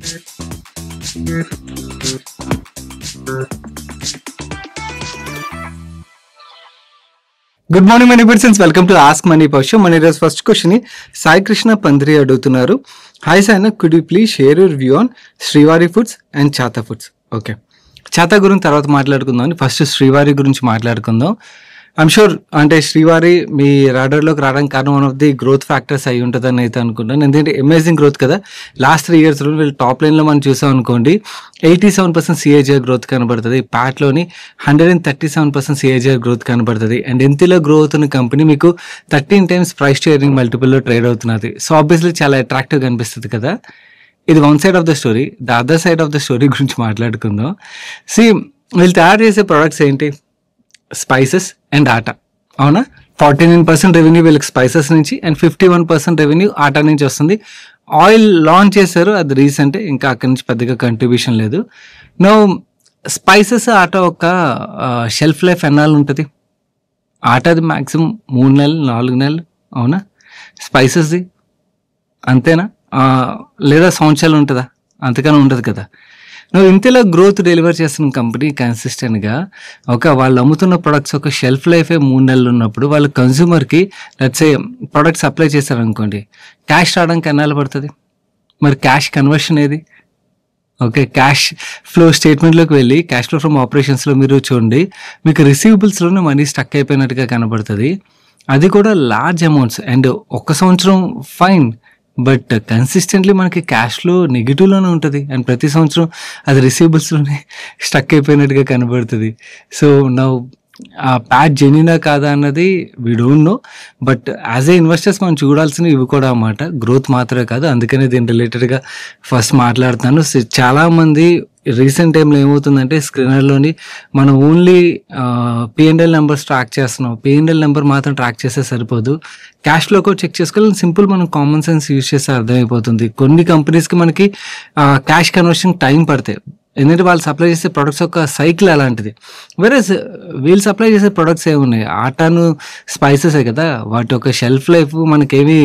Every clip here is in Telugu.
Good morning money persons, welcome to ask money power show. మన ఈరోజు ఫస్ట్ క్వశ్చన్ ని సాయి కృష్ణ పంద్రి అడుగుతున్నారు. హాయ్ సాయన, could you please share your view on Srivari foods and Chatha foods. Okay, Chatha గురించి తర్వాత మాట్లాడుకుందాం. ఫస్ట్ శ్రీవారి గురించి మాట్లాడుకుందాం. ఐమ్ షూర్ అంటే శ్రీవారి మీ రాడర్లోకి రావడానికి కారణం one of the growth factors అయి ఉంటుందని అయితే అనుకుంటాను. ఎందుకంటే అమేజింగ్ గ్రోత్ కదా. లాస్ట్ 3 yearsలో వీళ్ళు టాప్ లైన్లో మనం చూసాం అనుకోండి, 87% CAGR గ్రోత్ కనబడుతుంది. ప్యాట్లోని 137% CAGR గ్రోత్ కనబడుతుంది. అండ్ ఎంతలో గ్రో అవుతున్న కంపెనీ మీకు 13 times ప్రైస్ టు ఎర్నింగ్ మల్టిపుల్లో ట్రేడ్ అవుతున్నది. సో ఆబ్వియస్లీ చాలా అట్రాక్టివ్గా అనిపిస్తుంది కదా. ఇది one side of the story. The other side of the story గురించి మాట్లాడుకుందాం. వీళ్ళు తయారు చేసే ప్రొడక్ట్స్ ఏంటి? Spices and atta. అవునా? 49% రెవెన్యూ వీళ్ళకి స్పైసెస్ నుంచి అండ్ 51% రెవెన్యూ ఆటా నుంచి వస్తుంది. ఆయిల్ లాంచ్ చేశారు, అది రీసెంట్, ఇంకా అక్కడి నుంచి పెద్దగా కంట్రిబ్యూషన్ లేదు. నో, స్పైసెస్ ఆటా ఒక షెల్ఫ్ లైఫ్ ఎన్నాళ్ళు ఉంటుంది? ఆటాది మ్యాక్సిమం 3 నెలలు 4 నెలలు. అవునా? స్పైసెస్ది అంతేనా? లేదా సంవత్సరాలు ఉంటుందా? అంతకన్నా ఉంటుంది కదా. నువ్వు ఇంతలో గ్రోత్ డెలివర్ చేస్తున్న కంపెనీ కన్సిస్టెంట్గా వాళ్ళు అమ్ముతున్న ప్రొడక్ట్స్ ఒక షెల్ఫ్ లైఫే 3 నెలలు ఉన్నప్పుడు వాళ్ళు కన్జ్యూమర్కి లెట్స్ సే ప్రొడక్ట్స్ అప్లై చేశారనుకోండి, క్యాష్ రావడానికి ఎన్నాళ్ళు పడుతుంది? మరి క్యాష్ కన్వర్షన్ ఏది? ఓకే, క్యాష్ ఫ్లో స్టేట్మెంట్లోకి వెళ్ళి క్యాష్ ఫ్లో ఫ్రమ్ ఆపరేషన్స్లో మీరు చూడండి, మీకు రిసీవబుల్స్లోనే మనీ స్టక్ అయిపోయినట్టుగా కనబడుతుంది. అది కూడా లార్జ్ అమౌంట్స్. అండ్ 1 సంవత్సరం ఫైన్, బట్ కన్సిస్టెంట్లీ మనకి క్యాష్లో నెగిటివ్లోనే ఉంటుంది. అండ్ ప్రతి సంవత్సరం అది రిసీవబుల్స్లోనే స్టక్ అయిపోయినట్టుగా కనబడుతుంది. సో నౌ ఆ ప్యాట్ జెన్యూనా కాదా అన్నది we don't know. But as a investors మనం చూడాల్సినవి ఇవి కూడా అన్నమాట, గ్రోత్ మాత్రమే కాదు. అందుకనే దీని రిలేటెడ్గా ఫస్ట్ మాట్లాడుతాను. చాలామంది రీసెంట్ టైంలో ఏమవుతుందంటే స్క్రీనర్లోని మనం ఓన్లీ P&L నెంబర్స్ ట్రాక్ చేస్తున్నాం. P&L నెంబర్ మాత్రం ట్రాక్ చేస్తే సరిపోదు, క్యాష్ ఫ్లో కూడా చెక్ చేసుకోవాలి. సింపుల్ మనం కామన్ సెన్స్ యూజ్ చేస్తే అర్థమైపోతుంది. కొన్ని కంపెనీస్కి మనకి క్యాష్ కన్వర్షన్ టైం పడతాయి, ఎందుకంటే వాళ్ళు సప్లై చేసే ప్రొడక్ట్స్ ఒక సైకిల్ అలాంటిది. వేరేస్ వీళ్ళు సప్లై చేసే ప్రొడక్ట్స్ ఏమున్నాయి? ఆటాను స్పైసెసే కదా. వాటి ఒక షెల్ఫ్ లైఫ్ మనకేమీ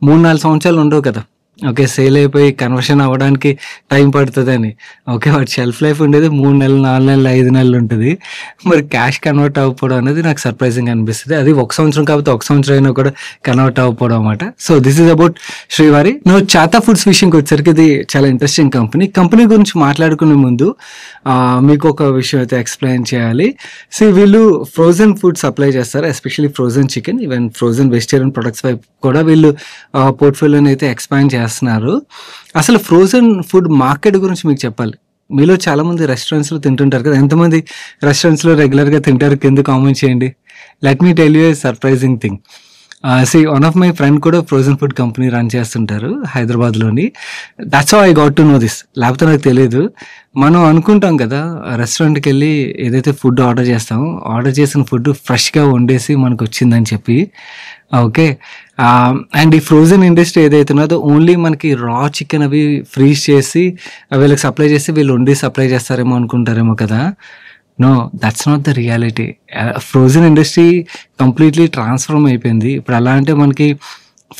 3-4 సంవత్సరాలు ఉండవు కదా. ఓకే, సేల్ అయిపోయి కన్వర్షన్ అవ్వడానికి టైం పడుతుందని. ఓకే, వాటి షెల్ఫ్ లైఫ్ ఉండేది 3 నెలలు 4 నెలలు 5 నెలలు ఉంటుంది. మరి క్యాష్ కన్వర్ట్ అవ్వకపోవడం అనేది నాకు సర్ప్రైజింగ్ అనిపిస్తుంది. అది 1 సంవత్సరం కాబట్టి 1 సంవత్సరం అయినా కూడా కన్వర్ట్ అవ్వకపోవడం అనమాట. సో దిస్ ఈజ్ అబౌట్ శ్రీవారి. నువ్వు చాతా ఫుడ్స్ విషయంకి వచ్చేసరికి ఇది చాలా ఇంట్రెస్టింగ్ కంపెనీ. కంపెనీ గురించి మాట్లాడుకునే ముందు మీకు ఒక విషయం అయితే ఎక్స్ప్లెయిన్ చేయాలి. వీళ్ళు ఫ్రోజన్ ఫుడ్ సప్లై చేస్తారు, especially frozen chicken, even frozen vegetarian products వైపు కూడా వీళ్ళు పోర్ట్ఫోలియోని అయితే ఎక్స్పాండ్ చేస్తున్నారు. అసలు ఫ్రోజన్ ఫుడ్ మార్కెట్ గురించి మీకు చెప్పాలి. మీలో చాలామంది రెస్టారెంట్స్లో తింటుంటారు కదా. ఎంతమంది రెస్టారెంట్స్లో రెగ్యులర్గా తింటారు? కింద కామెంట్ చేయండి. Let me tell you A surprising thing. One of my friend కూడా ఫ్రోజన్ ఫుడ్ కంపెనీ రన్ చేస్తుంటారు హైదరాబాద్లోని. That's how I got to know this. లేకపోతే నాకు తెలియదు. మనం అనుకుంటాం కదా, రెస్టారెంట్కి వెళ్ళి ఏదైతే ఫుడ్ ఆర్డర్ చేస్తామో, ఆర్డర్ చేసిన ఫుడ్ ఫ్రెష్గా వండేసి మనకు వచ్చిందని చెప్పి. ఓకే, అండ్ ఈ ఫ్రోజన్ ఇండస్ట్రీ ఏదైతే ఉన్నదో ఓన్లీ మనకి రా చికెన్ అవి ఫ్రీజ్ చేసి వీళ్ళకి సప్లై చేసి వీళ్ళు వండి సప్లై చేస్తారేమో అనుకుంటారేమో కదా. No, that's not the reality. Frozen industry completely transform అయిపోయింది. ఇప్పుడు ఎలా అంటే మనకి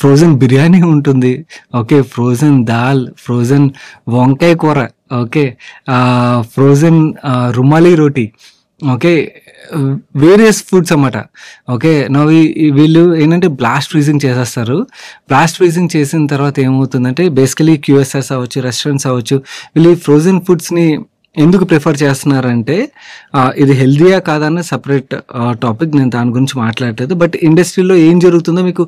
ఫ్రోజన్ బిర్యానీ ఉంటుంది, ఓకే, ఫ్రోజన్ దాల్, ఫ్రోజన్ వంకాయ కూర, ఓకే, ఫ్రోజన్ రుమాలి రోటీ, ఓకే, వేరియస్ ఫుడ్స్ అన్నమాట. ఓకే, వీళ్ళు ఏంటంటే బ్లాస్ట్ ఫ్రీజింగ్ చేసేస్తారు. బ్లాస్ట్ ఫ్రీజింగ్ చేసిన తర్వాత ఏమవుతుందంటే బేసికలీ QSRs అవ్వచ్చు, రెస్టారెంట్స్ అవ్వచ్చు, వీళ్ళు ఫ్రోజన్ ఫుడ్స్ని ఎందుకు ప్రిఫర్ చేస్తున్నారంటే ఇది హెల్దీయా కాదన్న సపరేట్ టాపిక్, నేను దాని గురించి మాట్లాడలేదు. బట్ ఇండస్ట్రీలో ఏం జరుగుతుందో మీకు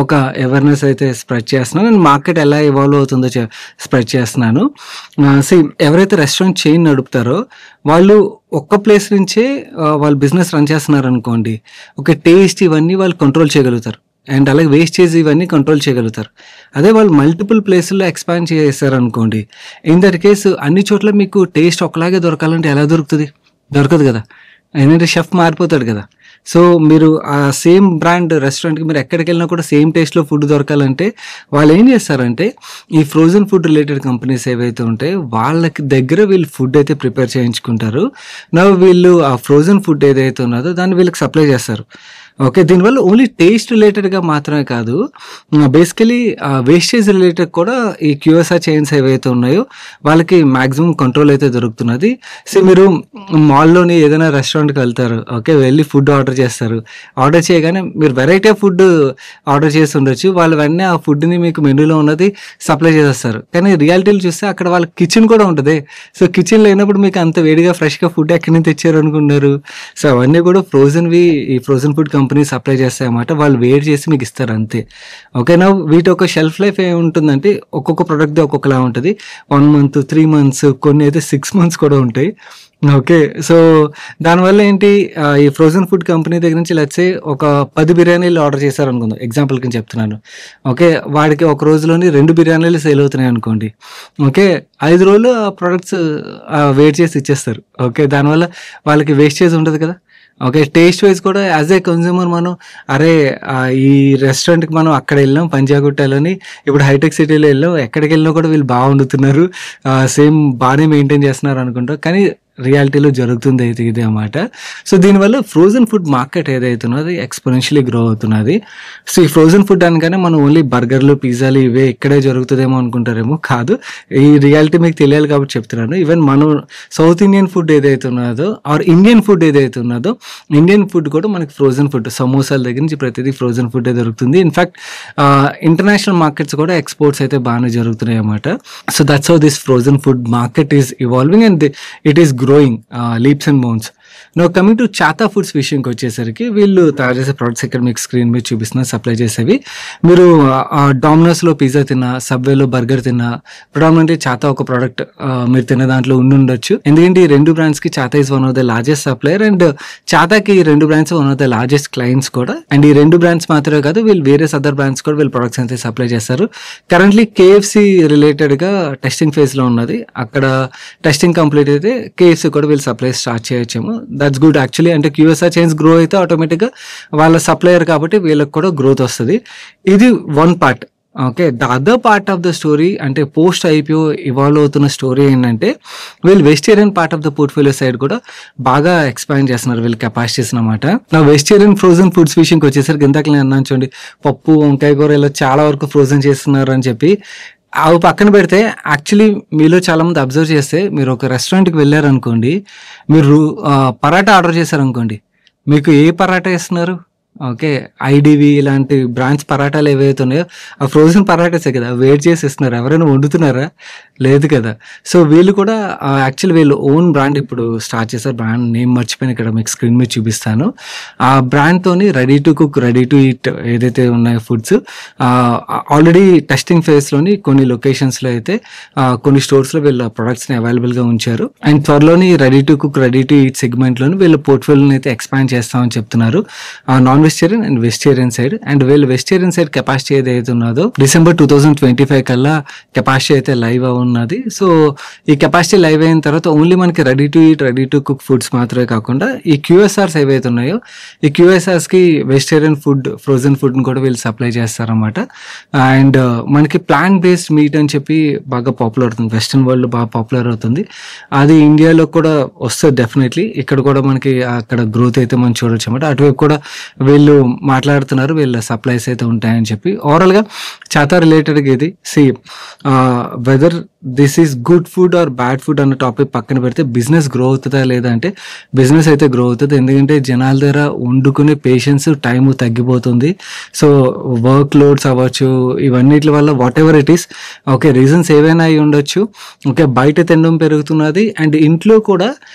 ఒక అవేర్నెస్ అయితే స్ప్రెడ్ చేస్తున్నాను. నేను మార్కెట్ ఎలా ఇవాల్వ్ అవుతుందో స్ప్రెడ్ చేస్తున్నాను. ఎవరైతే రెస్టారెంట్ చైన్ నడుపుతారో వాళ్ళు ఒక్క ప్లేస్ నుంచే వాళ్ళు బిజినెస్ రన్ చేస్తున్నారు అనుకోండి, ఒక టేస్ట్ ఇవన్నీ వాళ్ళు కంట్రోల్ చేయగలుగుతారు. అండ్ అలాగే వేస్టేజ్ ఇవన్నీ కంట్రోల్ చేయగలుగుతారు. అదే వాళ్ళు మల్టిపుల్ ప్లేసుల్లో ఎక్స్పాండ్ చేశారనుకోండి, ఇన్ దట్ కేసు అన్ని చోట్ల మీకు టేస్ట్ ఒకలాగే దొరకాలంటే ఎలా దొరుకుతుంది? దొరకదు కదా. ఎందుకంటే షెఫ్ మారిపోతాడు కదా. సో మీరు ఆ సేమ్ బ్రాండ్ రెస్టారెంట్కి మీరు ఎక్కడికి వెళ్ళినా కూడా సేమ్ టేస్ట్లో ఫుడ్ దొరకాలంటే వాళ్ళు ఏం చేస్తారంటే ఈ ఫ్రోజన్ ఫుడ్ రిలేటెడ్ కంపెనీస్ ఏవైతే ఉంటాయో వాళ్ళకి దగ్గర వీళ్ళు ఫుడ్ అయితే ప్రిపేర్ చేయించుకుంటారు. వీళ్ళు ఆ ఫ్రోజన్ ఫుడ్ ఏదైతే ఉన్నదో దాన్ని వీళ్ళకి సప్లై చేస్తారు. ఓకే. దీనివల్ల ఓన్లీ టేస్ట్ రిలేటెడ్‌గా మాత్రమే కాదు. బేసికల్లీ వేస్టేజ్ రిలేటెడ్ కూడా ఈ క్యూఎస్ఆర్ చైన్స్ ఏవైతే ఉన్నాయో వాళ్ళకి మాక్సిమం కంట్రోల్ అయితే దొరుకుతున్నది. సో, మీరు మాల్‌లోని ఏదైనా రెస్టారెంట్‌కి వెళ్తారు. ఓకే. వెళ్లి ఫుడ్ ఆర్డర్ చేస్తారు. ఆర్డర్ చేయగానే మీరు వెరైటీ ఆఫ్ ఫుడ్ ఆర్డర్ చేసి ఉండొచ్చు. వాళ్ళు వెంటనే ఆ ఫుడ్‌ని మీకు మెనూలో ఉన్నది సప్లై చేసేస్తారు. కానీ రియాలిటీలో చూస్తే అక్కడ వాళ్ళ కిచెన్ కూడా ఉంటది. సో, కిచెన్ లేనప్పుడు మీకు అంత వేడిగా ఫ్రెష్‌గా ఫుడ్ ఎక్కడి నుంచి తెచ్చారు అనుకున్నారు? సో, అవన్నీ కూడా ఫ్రోజెన్‌వి ఈ ఫ్రోజెన్ ఫుడ్ కంపెనీ సప్లై చేస్తాయన్నమాట. వాళ్ళు వేడి చేసి మీకు ఇస్తారు అంతే. ఓకేనా? వీటి యొక్క షెల్ఫ్ లైఫ్ ఏముంటుందంటే ఒక్కొక్క ప్రొడక్ట్‌ది ఒక్కొక్కలా ఉంటది. 1 మంత్, 3 మంత్స్ కొన్ని అయితే 6 మంత్స్ కూడా ఉంటాయి. ఓకే. సో, దానివల్ల ఏంటి ఈ ఫ్రోజెన్ ఫుడ్ కంపెనీ దగ్గర నుంచి లెట్స్ సే ఒక 10 బిర్యానీలు ఆర్డర్ చేశారనుకుందాం. ఎగ్జాంపుల్ కింద చెప్తున్నాను. ఓకే. వాడికి ఒక రోజులోని 2 బిర్యానీలు సేల్ అవుతున్నాయి అనుకోండి. ఓకే. 5 రోజులు ఆ ప్రొడక్ట్స్ వెయిట్ చేసి ఇచ్చేస్తారు. ఓకే. దానివల్ల వాళ్ళకి వేస్టేజ్ ఉండదు కదా! ఓకే. టేస్ట్ వైస్ కూడా యాస్ ఏ కన్జ్యూమర్ మనం అరే ఈ రెస్టారెంట్‌కి మనం అక్కడ వెళ్ళాం పంజాగుట్టలోని, ఇప్పుడు హైటెక్ సిటీలో వెళ్ళాం. ఎక్కడికెళ్ళినా కూడా వీళ్ళు బా వండుతున్నారు. సేమ్ బానే మెయింటైన్ చేస్తున్నారు అనుకుంటాం. కానీ రియాలిటీలో జరుగుతుంది అయితే ఇదే అన్నమాట. సో, దీనివల్ల ఫ్రోజెన్ ఫుడ్ మార్కెట్ ఏదైతే ఉన్నదో ఎక్స్‌పోనెన్షియల్లీ గ్రో అవుతున్నది. సో, ఈ ఫ్రోజెన్ ఫుడ్ అనగానే మనం ఓన్లీ బర్గర్‌లు, పిజ్జాలు ఇవే ఇక్కడే జరుగుతదేమో అనుకుంటారేమో. కాదు. ఈ రియాలిటీ మీకు తెలియాలి కాబట్టి చెప్తున్నాను. ఈవెన్ మనం సౌత్ ఇండియన్ ఫుడ్ ఏదైతే ఉన్నదో ఆర్ ఇండియన్ ఫుడ్ ఏదైతే ఉన్నదో ఇండియన్ ఫుడ్ కూడా మనకి ఫ్రోజెన్ ఫుడ్ సమోసాల దగ్గర నుంచి ప్రతిదీ ఫ్రోజెన్ ఫుడ్డే దొరుకుతుంది. ఇన్‌ఫాక్ట్ ఇంటర్నేషనల్ మార్కెట్స్ కూడా ఎక్స్‌పోర్ట్స్ అయితే బానే జరుగుతున్నాయి అన్నమాట. So, that's how this frozen food market is evolving and it is growing leaps and bounds. Now coming to Chatha foods విషయంకి వచ్చేసరికి వీళ్ళు తయారు చేసే ప్రొడక్ట్స్ ఇక్కడ మీకు స్క్రీన్ మీద చూపిస్తున్నారు సప్లై చేసేవి. మీరు డామినోస్‌లో పిజ్జా తిన్నా, సబ్వేలో బర్గర్ తిన్నా ప్రిడామినెంట్‌లీ చాతా ఒక ప్రొడక్ట్ మీరు తిన్న దాంట్లో ఉండుండొచ్చు. ఎందుకంటే ఈ 2 బ్రాండ్స్‌కి Chatha is one of the largest supplier and చాతాకి ఈ 2 brands one of the largest clients కూడా. అండ్ ఈ 2 బ్రాండ్స్ మాత్రమే కాదు వీళ్ళు వేరియస్ అదర్ బ్రాండ్స్ కూడా వీళ్ళు ప్రొడక్ట్స్ అయితే సప్లై చేస్తారు. కరెంట్‌లీ కేఎఫ్‌సి రిలేటెడ్‌గా టెస్టింగ్ ఫేజ్‌లో ఉన్నది. అక్కడ టెస్టింగ్ కంప్లీట్ అయితే కేఎఫ్‌సి కూడా వీళ్ళు సప్లై స్టార్ట్ చేయొచ్చేమో. That's good actually. అంటే క్యూఎస్ఆర్ చైన్స్ గ్రో అయితే ఆటోమేటిక్‌గా వాళ్ళ సప్లయర్ కాబట్టి వీళ్ళకి కూడా గ్రోత్ వస్తది. ఇది one part. Okay. The other part of the story అంటే పోస్ట్ ఐపీఓ ఇవాల్వ్ అవుతున్న స్టోరీ ఏంటంటే వీళ్ళు vegetarian part of the portfolio side కూడా బాగా ఎక్స్పాండ్ చేస్తున్నారు వీళ్ళు కెపాసిటీస్ అన్నమాట. నా వెజిటేరియన్ ఫ్రోజెన్ ఫుడ్స్ విషయంకి వచ్చేసరికి ఇందాక నేను అన్నాను చూడండి, పప్పు, వంకాయ కూర ఇలా చాలా వరకు ఫ్రోజెన్ చేస్తున్నారు అని చెప్పి. అవి పక్కన పెడితే యాక్చువల్లీ మీలో చాలామంది అబ్జర్వ్ చేస్తే మీరు ఒక రెస్టారెంట్‌కి వెళ్లారనుకోండి, మీరు పరాటా ఆర్డర్ చేశారనుకోండి, మీకు ఏ పరాటా ఇస్తున్నారు? ఓకే. ఐడీవీ ఇలాంటి బ్రాండ్స్ పరాటాలు ఏవైతే ఉన్నాయో ఆ ఫ్రోజెన్ పరాటాసే కదా! వేడి చేసి ఇస్తున్నారు. ఎవరైనా వండుతున్నారా? లేదు కదా! సో, వీళ్ళు కూడా యాక్చువల్లీ వీళ్ళు ఓన్ బ్రాండ్ ఇప్పుడు స్టార్ట్ చేశారు. బ్రాండ్ నేమ్ మర్చిపోయాను ఇక్కడ మీకు స్క్రీన్ మీద చూపిస్తాను. ఆ బ్రాండ్‌తోని ready to cook, ready to eat ఏదైతే ఉన్నాయో ఫుడ్స్ ఆల్రెడీ టెస్టింగ్ ఫేజ్‌లోని కొన్ని లొకేషన్స్‌లో అయితే కొన్ని స్టోర్స్‌లో వీళ్ళ ప్రొడక్ట్స్‌ని అవైలబుల్‌గా ఉంచారు. అండ్ త్వరలోని ready to cook, ready to ఈట్ సెగ్మెంట్‌లోని వీళ్ళ పోర్ట్‌ఫోలియోని అయితే ఎక్స్పాండ్ చేస్తామని చెప్తున్నారు. Non vegetarian and vegetarian side. And వీళ్ళు వెజిటేరియన్ సైడ్ కెపాసిటీ ఏదైతే ఉన్నదో డిసెంబర్ 2025 కల్లా కెపాసిటీ అయితే లైవ్ ఉన్నది. సో, ఈ కెపాసిటీ లైవ్ అయిన తర్వాత ఓన్లీ మనకి ready to eat, ready to cook foods మాత్రమే కాకుండా ఈ క్యూఎస్ఆర్స్ ఏవైతే ఉన్నాయో ఈ క్యూఎస్ఆర్స్‌కి వెజిటేరియన్ ఫుడ్, ఫ్రోజెన్ ఫుడ్‌ని కూడా వీళ్ళు సప్లై చేస్తారన్నమాట. అండ్ మనకి ప్లాంట్ బేస్డ్ మీట్ అని చెప్పి బాగా పాపులర్ అవుతుంది. వెస్టర్న్ వరల్డ్‌లో బాగా పాపులర్ అవుతుంది. అది ఇండియాలో కూడా వస్తది డెఫినెట్‌లీ. ఇక్కడ కూడా మనకి అక్కడ గ్రోత్ అయితే మనం చూడొచ్చు అన్నమాట. అటువైపు కూడా వీళ్ళు మాట్లాడుతున్నారు. వీళ్ళ సప్లైస్ అయితే ఉంటాయని చెప్పి. ఓవరాల్‌గా చాతా రిలేటెడ్‌గా ఇది whether this is good food or bad food అన్న టాపిక్ పక్కన పెడితే బిజినెస్ గ్రో అవుతుందా లేదా అంటే బిజినెస్ అయితే గ్రో అవుతుంది. ఎందుకంటే జనాల దగ్గర వండుకునే పేషెన్స్, టైము తగ్గిపోతుంది. సో, వర్క్ లోడ్స్ అవ్వచ్చు, ఇవన్నిటి వల్ల what ever it is okay reasons ఏవైనా అయి ఉండొచ్చు. ఓకే. బయట తినడం పెరుగుతున్నది అండ్ ఇంట్లో కూడా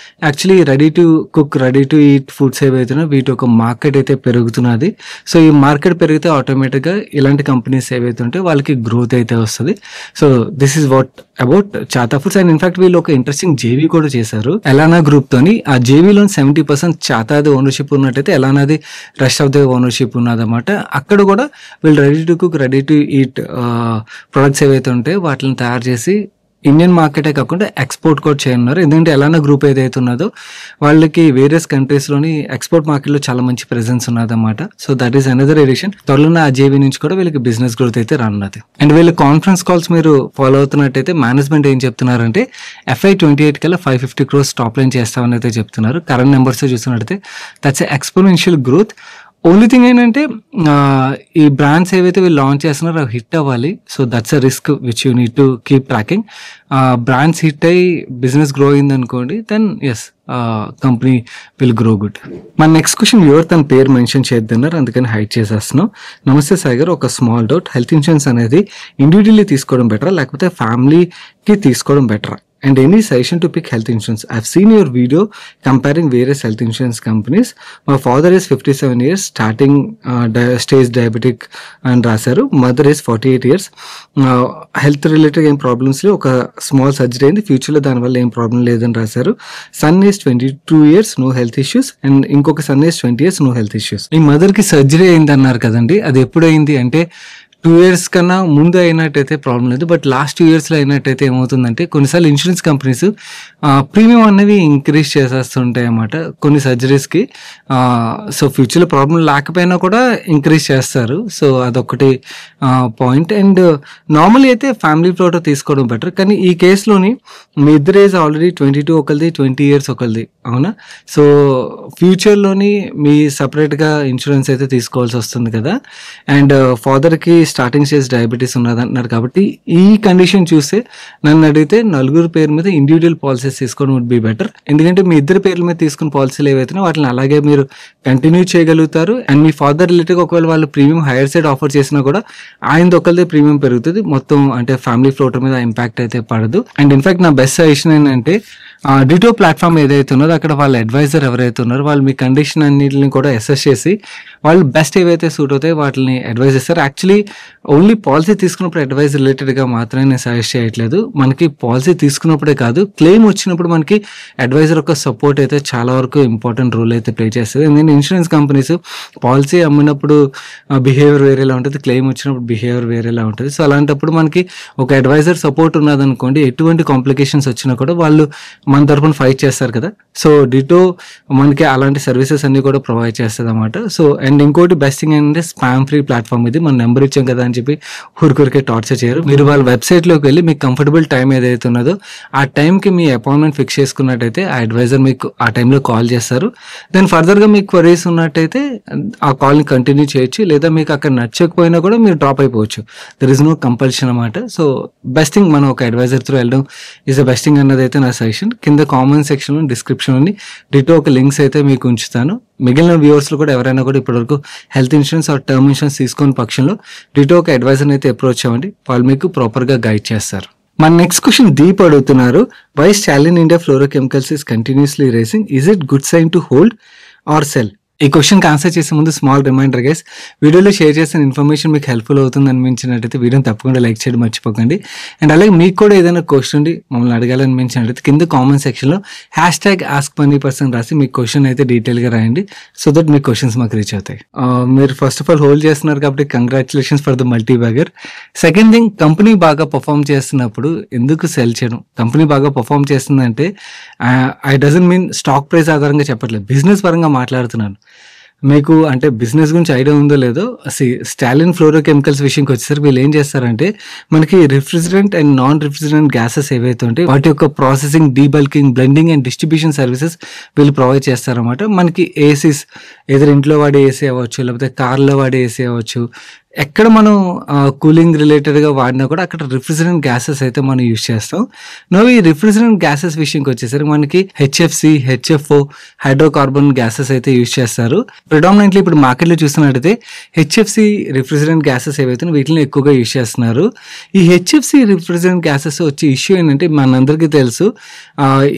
actually ready to cook, ready to eat foods ఏవైతున్నాయో వీటి ఒక మార్కెట్ అయితే పెరుగుతున్నది. సో, ఈ మార్కెట్ పెరిగితే ఆటోమేటిక్‌గా ఇలాంటి కంపెనీస్ ఏవైతే ఉంటాయో వాళ్ళకి గ్రోత్ అయితే వస్తది. So, this is what about Chatha foods. And in fact వీళ్ళు ఒక ఇంట్రెస్టింగ్ జేవీ కూడా చేశారు ఎలానా గ్రూప్ తోని. ఆ జేవీలోని 70% చాతాది ఓనర్‌షిప్ ఉన్నట్టయితే ఎలానాది రెస్ట్ ఆఫ్ ద ఓనర్‌షిప్ ఉన్నదన్నమాట. అక్కడ కూడా వీళ్ళు ready to cook, ready to eat products ఏవైతే ఉంటాయో వాటిని తయారు చేసి ఇండియన్ మార్కెటే కాకుండా ఎక్స్‌పోర్ట్ కూడా చేయనున్నారు. ఎందుకంటే ఎలానా గ్రూప్ ఏదైతే ఉన్నదో వాళ్ళకి వేరియస్ కంట్రీస్‌లోని ఎక్స్‌పోర్ట్ మార్కెట్‌లో చాలా మంచి ప్రెజెన్స్ ఉన్నదన్నమాట. So, that is another addition. త్వరలోనే ఆ జేవీ నుంచి కూడా వీళ్ళకి బిజినెస్ గ్రోత్ అయితే రానున్నది. అండ్ వీళ్ళ కాన్ఫరెన్స్ కాల్స్ మీరు ఫాలో అవుతున్నట్టయితే మేనేజ్మెంట్ ఏం చెప్తున్నారంటే FY 28 కల్లా 550 crores టాప్ లైన్ చేస్తామని అయితే చెప్తున్నారు. కరెంట్ నెంబర్స్ చూస్తున్నట్టయితే that's exponential growth only thing ఏంటంటే ఈ బ్రాండ్స్ ఏవైతే వీళ్ళు లాంచ్ చేస్తున్నారో అవి హిట్ అవ్వాలి. So that's a risk which you need to keep tracking. Brands hit అయ్యి బిజినెస్ గ్రో అయింది అనుకోండి, then as company will grow good. మన నెక్స్ట్ క్వశ్చన్ ఎవరు తన పేరు మెన్షన్ చేద్దన్నారు, అందుకని హైడ్ చేసేస్తున్నాం. నమస్తే సాయి గారు, ఒక స్మాల్ డౌట్. హెల్త్ ఇన్సూరెన్స్ అనేది ఇండివిజువల్లీ తీసుకోవడం బెటరా లేకపోతే ఫ్యామిలీకి తీసుకోవడం బెటరా? And any suggestion to pick health insurance? I've seen your video comparing various health insurance companies. My father is 57 years, starting stage diabetic and rasaru. Mother is 48 years. Health related ఏం ప్రాబ్లమ్స్ లేవు, ఒక స్మాల్ సర్జరీ అయింది, ఫ్యూచర్లో దానివల్ల ఏం ప్రాబ్లం లేదని రాశారు. Son is 22 years, no health issues. And ఇంకొక son is 20 years, no health issues. ఈ మదర్కి సర్జరీ అయింది అన్నారు కదండి, అది ఎప్పుడు అయింది అంటే 2 years కన్నా ముందు అయినట్టయితే ప్రాబ్లం లేదు. బట్ లాస్ట్ 2 yearsలో అయినట్టయితే ఏమవుతుందంటే కొన్నిసార్లు ఇన్సూరెన్స్ కంపెనీస్ ప్రీమియం అనేవి ఇంక్రీజ్ చేసేస్తుంటాయి అన్నమాట కొన్ని సర్జరీస్కి. సో ఫ్యూచర్లో ప్రాబ్లం లేకపోయినా కూడా ఇంక్రీజ్ చేస్తారు. సో అదొకటి పాయింట్. అండ్ నార్మల్లీ అయితే ఫ్యామిలీ ఫ్లోటర్ తీసుకోవడం బెటర్. కానీ ఈ కేసులోని మీ ఇద్దరు ఏజ్ ఆల్రెడీ 22 ఒకరిది, 20 years ఒకరిది, అవునా? సో ఫ్యూచర్లోని మీ సపరేట్గా ఇన్సూరెన్స్ అయితే తీసుకోవాల్సి వస్తుంది కదా. అండ్ ఫాదర్కి స్టార్టింగ్ స్టేజ్ డయాబెటీస్ ఉన్నది అంటున్నారు కాబట్టి ఈ కండిషన్ చూస్తే నన్ను అడిగితే నలుగురు పేరు మీద ఇండివిజువల్ పాలసీస్ తీసుకోవడం వుడ్ బి బెటర్. ఎందుకంటే మీ ఇద్దరు పేర్ల మీద తీసుకున్న పాలసీలు ఏవైతే వాటిని అలాగే మీరు కంటిన్యూ చేయగలుగుతారు. అండ్ మీ ఫాదర్ రిలేటెడ్ ఒకవేళ వాళ్ళు ప్రీమియం హైయర్ సైడ్ ఆఫర్ చేసినా కూడా ఆయనది ఒకరిదే ప్రీమియం పెరుగుతుంది, మొత్తం అంటే ఫ్యామిలీ ఫ్లోటర్ మీద ఇంపాక్ట్ అయితే పడదు. అండ్ ఇన్ఫాక్ట్ నా బెస్ట్ సజెషన్ ఏంటంటే డిటో ప్లాట్ఫామ్ ఏదైతే ఉన్నదో అక్కడ వాళ్ళ అడ్వైజర్ ఎవరైతే ఉన్నారో వాళ్ళు మీ కండిషన్ అన్నిటిని కూడా అసెస్ చేసి వాళ్ళు బెస్ట్ ఏవైతే సూట్ అవుతాయో వాటిని అడ్వైజ్ చేస్తారు. యాక్చువల్లీ ఓన్లీ పాలసీ తీసుకున్నప్పుడు అడ్వైజ్ రిలేటెడ్గా మాత్రమే నేను సజెస్ట్ చేయట్లేదు. మనకి పాలసీ తీసుకున్నప్పుడే కాదు, క్లెయిమ్ వచ్చినప్పుడు మనకి అడ్వైజర్ యొక్క సపోర్ట్ అయితే చాలా వరకు ఇంపార్టెంట్ రోల్ అయితే ప్లే చేస్తుంది. ఎందుకంటే ఇన్సూరెన్స్ కంపెనీస్ పాలసీ అమ్మినప్పుడు బిహేవియర్ వేరేలా ఉంటుంది, క్లెయిమ్ వచ్చినప్పుడు బిహేవియర్ వేరేలా ఉంటుంది. సో అలాంటప్పుడు మనకి ఒక అడ్వైజర్ సపోర్ట్ ఉన్నదనుకోండి, ఎటువంటి కాంప్లికేషన్స్ వచ్చినా కూడా వాళ్ళు మన తరఫున ఫైట్ చేస్తారు కదా. సో డిటో మనకి అలాంటి సర్వీసెస్ అన్ని కూడా ప్రొవైడ్ చేస్తుంది అన్నమాట. సో అండ్ ఇంకోటి బెస్ట్ థింగ్ ఏంటంటే స్పామ్ ఫ్రీ ప్లాట్ఫామ్ ఇది. మన నెంబర్ ఇచ్చాం కదా అని చెప్పి ఊరికొరికే టార్చర్ చేయరు. మీరు వాళ్ళ వెబ్సైట్లోకి వెళ్ళి మీకు కంఫర్టబుల్ టైం ఏదైతే ఉన్నదో ఆ టైంకి మీ అపాయింట్మెంట్ ఫిక్స్ చేసుకున్నట్టయితే ఆ అడ్వైజర్ మీకు ఆ టైంలో కాల్ చేస్తారు. దెన్ ఫర్దర్గా మీకు క్వరీస్ ఉన్నట్టయితే ఆ కాల్ని కంటిన్యూ చేయొచ్చు, లేదా మీకు అక్కడ నచ్చకపోయినా కూడా మీరు డ్రాప్ అయిపోవచ్చు. దర్ ఇస్ నో కంపల్షన్ అన్నమాట. సో బెస్ట్ థింగ్ మనం ఒక అడ్వైజర్ త్రూ వెళ్ళడం ఈజ్ ద బెస్ట్ థింగ్ అన్నది అయితే నా సజెషన్. కింద కామెంట్ సెక్షన్లో డిస్క్రిప్షన్లోని డిటో ఒక లింక్స్ అయితే మీకు ఉంచుతాను. మిగిలిన వ్యూవర్స్లో కూడా ఎవరైనా కూడా ఇప్పటివరకు health insurance or term insurance తీసుకుని పక్షంలో డిటో ఒక అడ్వైజర్ని అయితే అప్రోచ్ అవ్వండి, వాళ్ళు మీకు ప్రాపర్గా గైడ్ చేస్తారు. మన నెక్స్ట్ క్వశ్చన్ దీప్ అడుగుతున్నారు, why Stallion India fluorochemicals is continuously rising, is it good sign to hold or sell? ఈ క్వశ్చన్కి ఆన్సర్ చేసే ముందు స్మాల్ రిమైండర్ గైస్, వీడియోలో షేర్ చేసిన ఇన్ఫర్మేషన్ మీకు హెల్ప్ఫుల్ అవుతుంది అనిపించినట్టయితే వీడియోని తప్పకుండా లైక్ చేయడం మర్చిపోకండి. అండ్ అలాగే మీకు కూడా ఏదైనా క్వశ్చన్ ఉండి మమ్మల్ని అడగాలనిపించినట్టయితే కింద కామెంట్ సెక్షన్లో #AskMoneyPerson రాసి మీ క్వశ్చన్ అయితే డీటెయిల్గా రాయండి, సో దట్ మీ క్వశ్చన్స్ మాకు రీచ్ అవుతాయి. మీరు ఫస్ట్ ఆఫ్ ఆల్ హోల్డ్ చేస్తున్నారు కాబట్టి congratulations for the multi bagger. Second thing, company బాగా పర్ఫామ్ చేస్తున్నప్పుడు ఎందుకు సెల్ చేయడం? కంపెనీ బాగా పర్ఫామ్ చేస్తుందంటే I doesn't mean stock price ఆధారంగా చెప్పట్లేదు, బిజినెస్ పరంగా మాట్లాడుతున్నాను. మీకు అంటే బిజినెస్ గురించి ఐడియా ఉందో లేదో, స్టాలిన్ ఫ్లోరోకెమికల్స్ విషయంకి వచ్చేసరికి వీళ్ళు ఏం చేస్తారంటే మనకి refrigerant and non refrigerant gases ఏవైతే ఉంటాయి వాటి యొక్క processing, debulking, blending and distribution services వీళ్ళు ప్రొవైడ్ చేస్తారన్నమాట. మనకి ఏసీస్ ఏదైనా ఇంట్లో వాడే ఏసీ అవ్వచ్చు, లేకపోతే కార్లో వాడే ఏసీ అవ్వచ్చు, ఎక్కడ మనం కూలింగ్ రిలేటెడ్గా వాడినా కూడా అక్కడ రిఫ్రిజిరెంట్ గ్యాసెస్ అయితే మనం యూజ్ చేస్తాం. నో ఈ రిఫ్రిజిరెంట్ గ్యాసెస్ విషయంకి వచ్చేసరికి మనకి HFC, HFO, హైడ్రోకార్బన్ గ్యాసెస్ అయితే యూజ్ చేస్తారు. ప్రిడామినెంట్లీ ఇప్పుడు మార్కెట్లో చూస్తున్నట్టయితే HFC రిఫ్రిజిరెంట్ గ్యాసెస్ ఏవైతే వీటిని ఎక్కువగా యూజ్ చేస్తున్నారు. ఈ HFC రిఫ్రిజిరెంట్ గ్యాసెస్ వచ్చే ఇష్యూ ఏంటంటే మనందరికీ తెలుసు,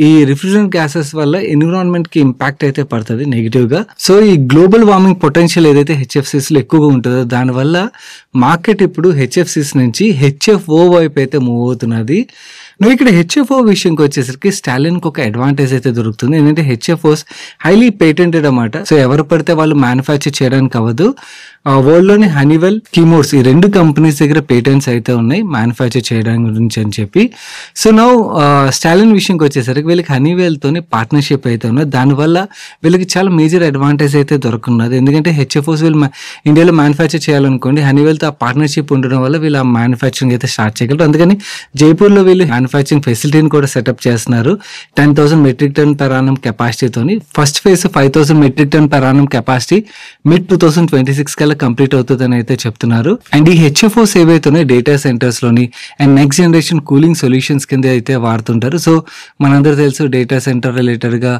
ఈ రిఫ్రిజిరెంట్ గ్యాసెస్ వల్ల ఎన్విరాన్మెంట్కి ఇంపాక్ట్ అయితే పడుతుంది నెగిటివ్గా. సో ఈ గ్లోబల్ వార్మింగ్ పొటెన్షియల్ ఏదైతే HFCస్లో ఎక్కువగా ఉంటుందో దానివల్ల మార్కెట్ ఇప్పుడు HFCs నుంచి HFO వైపు అయితే మూవ్ అవుతున్నది. నువ్వు ఇక్కడ HFO విషయంకి వచ్చేసరికి స్టాలిన్కి ఒక అడ్వాంటేజ్ అయితే దొరుకుతుంది. ఏంటంటే HFOs హైలీ పేటెంటెడ్ అన్నమాట. సో ఎవరు పడితే వాళ్ళు మ్యానుఫ్యాక్చర్ చేయడానికి అవ్వదు. వరల్డ్లోని హనీవెల్, కీమోర్స్ ఈ 2 కంపెనీస్ దగ్గర పేటెంట్స్ అయితే ఉన్నాయి మ్యానుఫ్యాక్చర్ చేయడానికి గురించి అని చెప్పి. సో నౌ స్టాలిన్ విషయంకి వచ్చేసరికి వీళ్ళకి హనీవెల్తోని పార్ట్నర్షిప్ అయితే ఉన్నది. దానివల్ల వీళ్ళకి చాలా మేజర్ అడ్వాంటేజ్ అయితే దొరుకున్నది. ఎందుకంటే హెచ్ఎఫ్ఓస్ వీళ్ళు ఇండియాలో మ్యానుఫ్యాక్చర్ చేయాలనుకోండి, హనీవెల్తో ఆ పార్ట్నర్షిప్ ఉండడం వల్ల వీళ్ళు ఆ మ్యానుఫ్యాక్చరింగ్ అయితే స్టార్ట్ చేయగలరు. అందుకని జైపూర్లో వీళ్ళు మ్యానుఫ్యాక్చరింగ్ ఫెసిలిటీని కూడా సెటప్ చేస్తున్నారు. 10,000 మెట్రిక్ టన్ per annum కెపాసిటీతోని. First phase 5,000 metric ton per annum capacity mid 2026 కల్లా కంప్లీట్ అవుతుందని అయితే చెప్తున్నారు. అండ్ ఈ హెచ్ఎఫ్ఓస్ ఏవైతున్నాయి డేటా సెంటర్స్ లోని and next generation cooling solutions కింద అయితే వాడుతుంటారు. సో మనందరూ తెలుసు డేటా సెంటర్ రిలేటెడ్ గా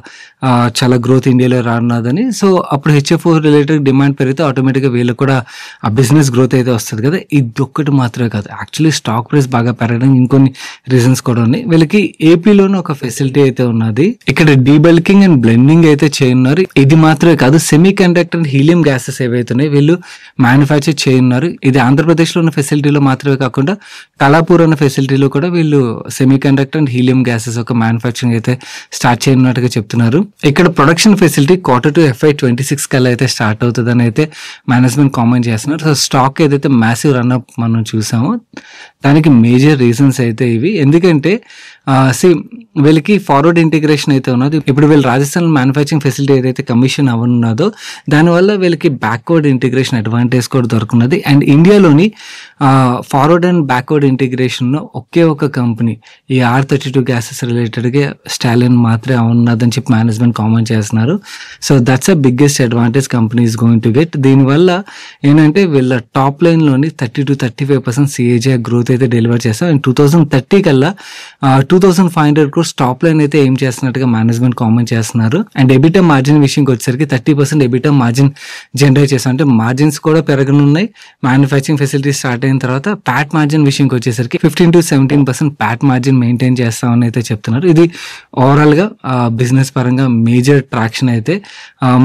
చాలా గ్రోత్ ఇండియాలో రానున్నదని. సో అప్పుడు హెచ్ఎఫ్ఓ రిలేటెడ్ డిమాండ్ పెరిగితే ఆటోమేటిక్ గా వీళ్ళకి కూడా ఆ బిజినెస్ గ్రోత్ అయితే వస్తుంది కదా. ఇది ఒక్కటి మాత్రమే కాదు, యాక్చువల్లీ స్టాక్ ప్రైస్ బాగా పెరగడానికి ఇంకొన్ని రీజన్స్ కూడా ఉన్నాయి. వీళ్ళకి ఏపీలోనే ఒక ఫెసిలిటీ అయితే ఉన్నది. ఇక్కడ డీబల్కింగ్ అండ్ బ్లెండింగ్ అయితే చేయనున్నారు. ఇది మాత్రమే కాదు, semiconductor and helium gases ఏవైతున్నాయి వీళ్ళు మ్యానుఫ్యాక్చర్ చేయనున్నారు. ఇది ఆంధ్రప్రదేశ్లో ఉన్న ఫెసిలిటీలో మాత్రమే కాకుండా కళాపూర్ అన్న ఫెసిలిటీలో కూడా వీళ్ళు semi conductor and helium gases ఒక మ్యానుఫ్యాక్చరింగ్ అయితే స్టార్ట్ చేయనున్నట్టుగా చెప్తున్నారు. ఇక్కడ ప్రొడక్షన్ ఫెసిలిటీ Q2 FY26 కల్లా అయితే స్టార్ట్ అవుతుందని అయితే మేనేజ్మెంట్ కామెంట్ చేస్తున్నారు. సో స్టాక్ ఏదైతే మ్యాసివ్ రన్అప్ మనం చూసామో దానికి మేజర్ రీజన్స్ అయితే ఇవి. ఎందుకంటే వీళ్ళకి ఫార్వర్డ్ ఇంటిగ్రేషన్ అయితే ఉన్నది. ఇప్పుడు వీళ్ళు రాజస్థాన్ మ్యానుఫ్యాక్చరింగ్ ఫెసిలిటీ ఏదైతే కమిషన్ అవనున్నదో దానివల్ల వీళ్ళకి బ్యాక్వర్డ్ ఇంటిగ్రేషన్ అడ్వాంటేజ్ కూడా దొరుకున్నది. అండ్ ఇండియాలోని ఫార్వర్డ్ అండ్ బ్యాక్వర్డ్ ఇంటిగ్రేషన్ ఒకే ఒక కంపెనీ ఈ R32 గ్యాసెస్ రిలేటెడ్గా స్టాలిన్ మాత్రమే ఉన్నదని చెప్పి మేనేజ్మెంట్ కామెంట్ చేస్తున్నారు. So that's a biggest advantage company is going to get. దీనివల్ల ఏంటంటే వీళ్ళ టాప్ లైన్లోని 30 to 35% CAGR గ్రోత్ అయితే డెలివర్ చేస్తాం. అండ్ 2030 కల్లా 2,500 crores టాప్ లైన్ అయితే ఏం చేస్తున్నట్టుగా మేనేజ్మెంట్ కామెంట్ చేస్తున్నారు. అండ్ ఎబిటా మార్జిన్ విషయంకి వచ్చేసరికి 30% ఎబిటా మార్జిన్ జనరేట్ చేస్తాం. అంటే మార్జిన్స్ కూడా పెరగనున్నాయి మ్యానుఫ్యాక్చరింగ్ ఫెసిలిటీ స్టార్ట్ అయిన తర్వాత. ప్యాట్ మార్జిన్ విషయంకి వచ్చేసరికి 15 to 17% ప్యాట్ మార్జిన్ మెయింటైన్ చేస్తామని అయితే చెప్తున్నారు. ఇది ఓవరాల్ గా బిజినెస్ పరంగా మేజర్ ట్రాక్షన్ అయితే.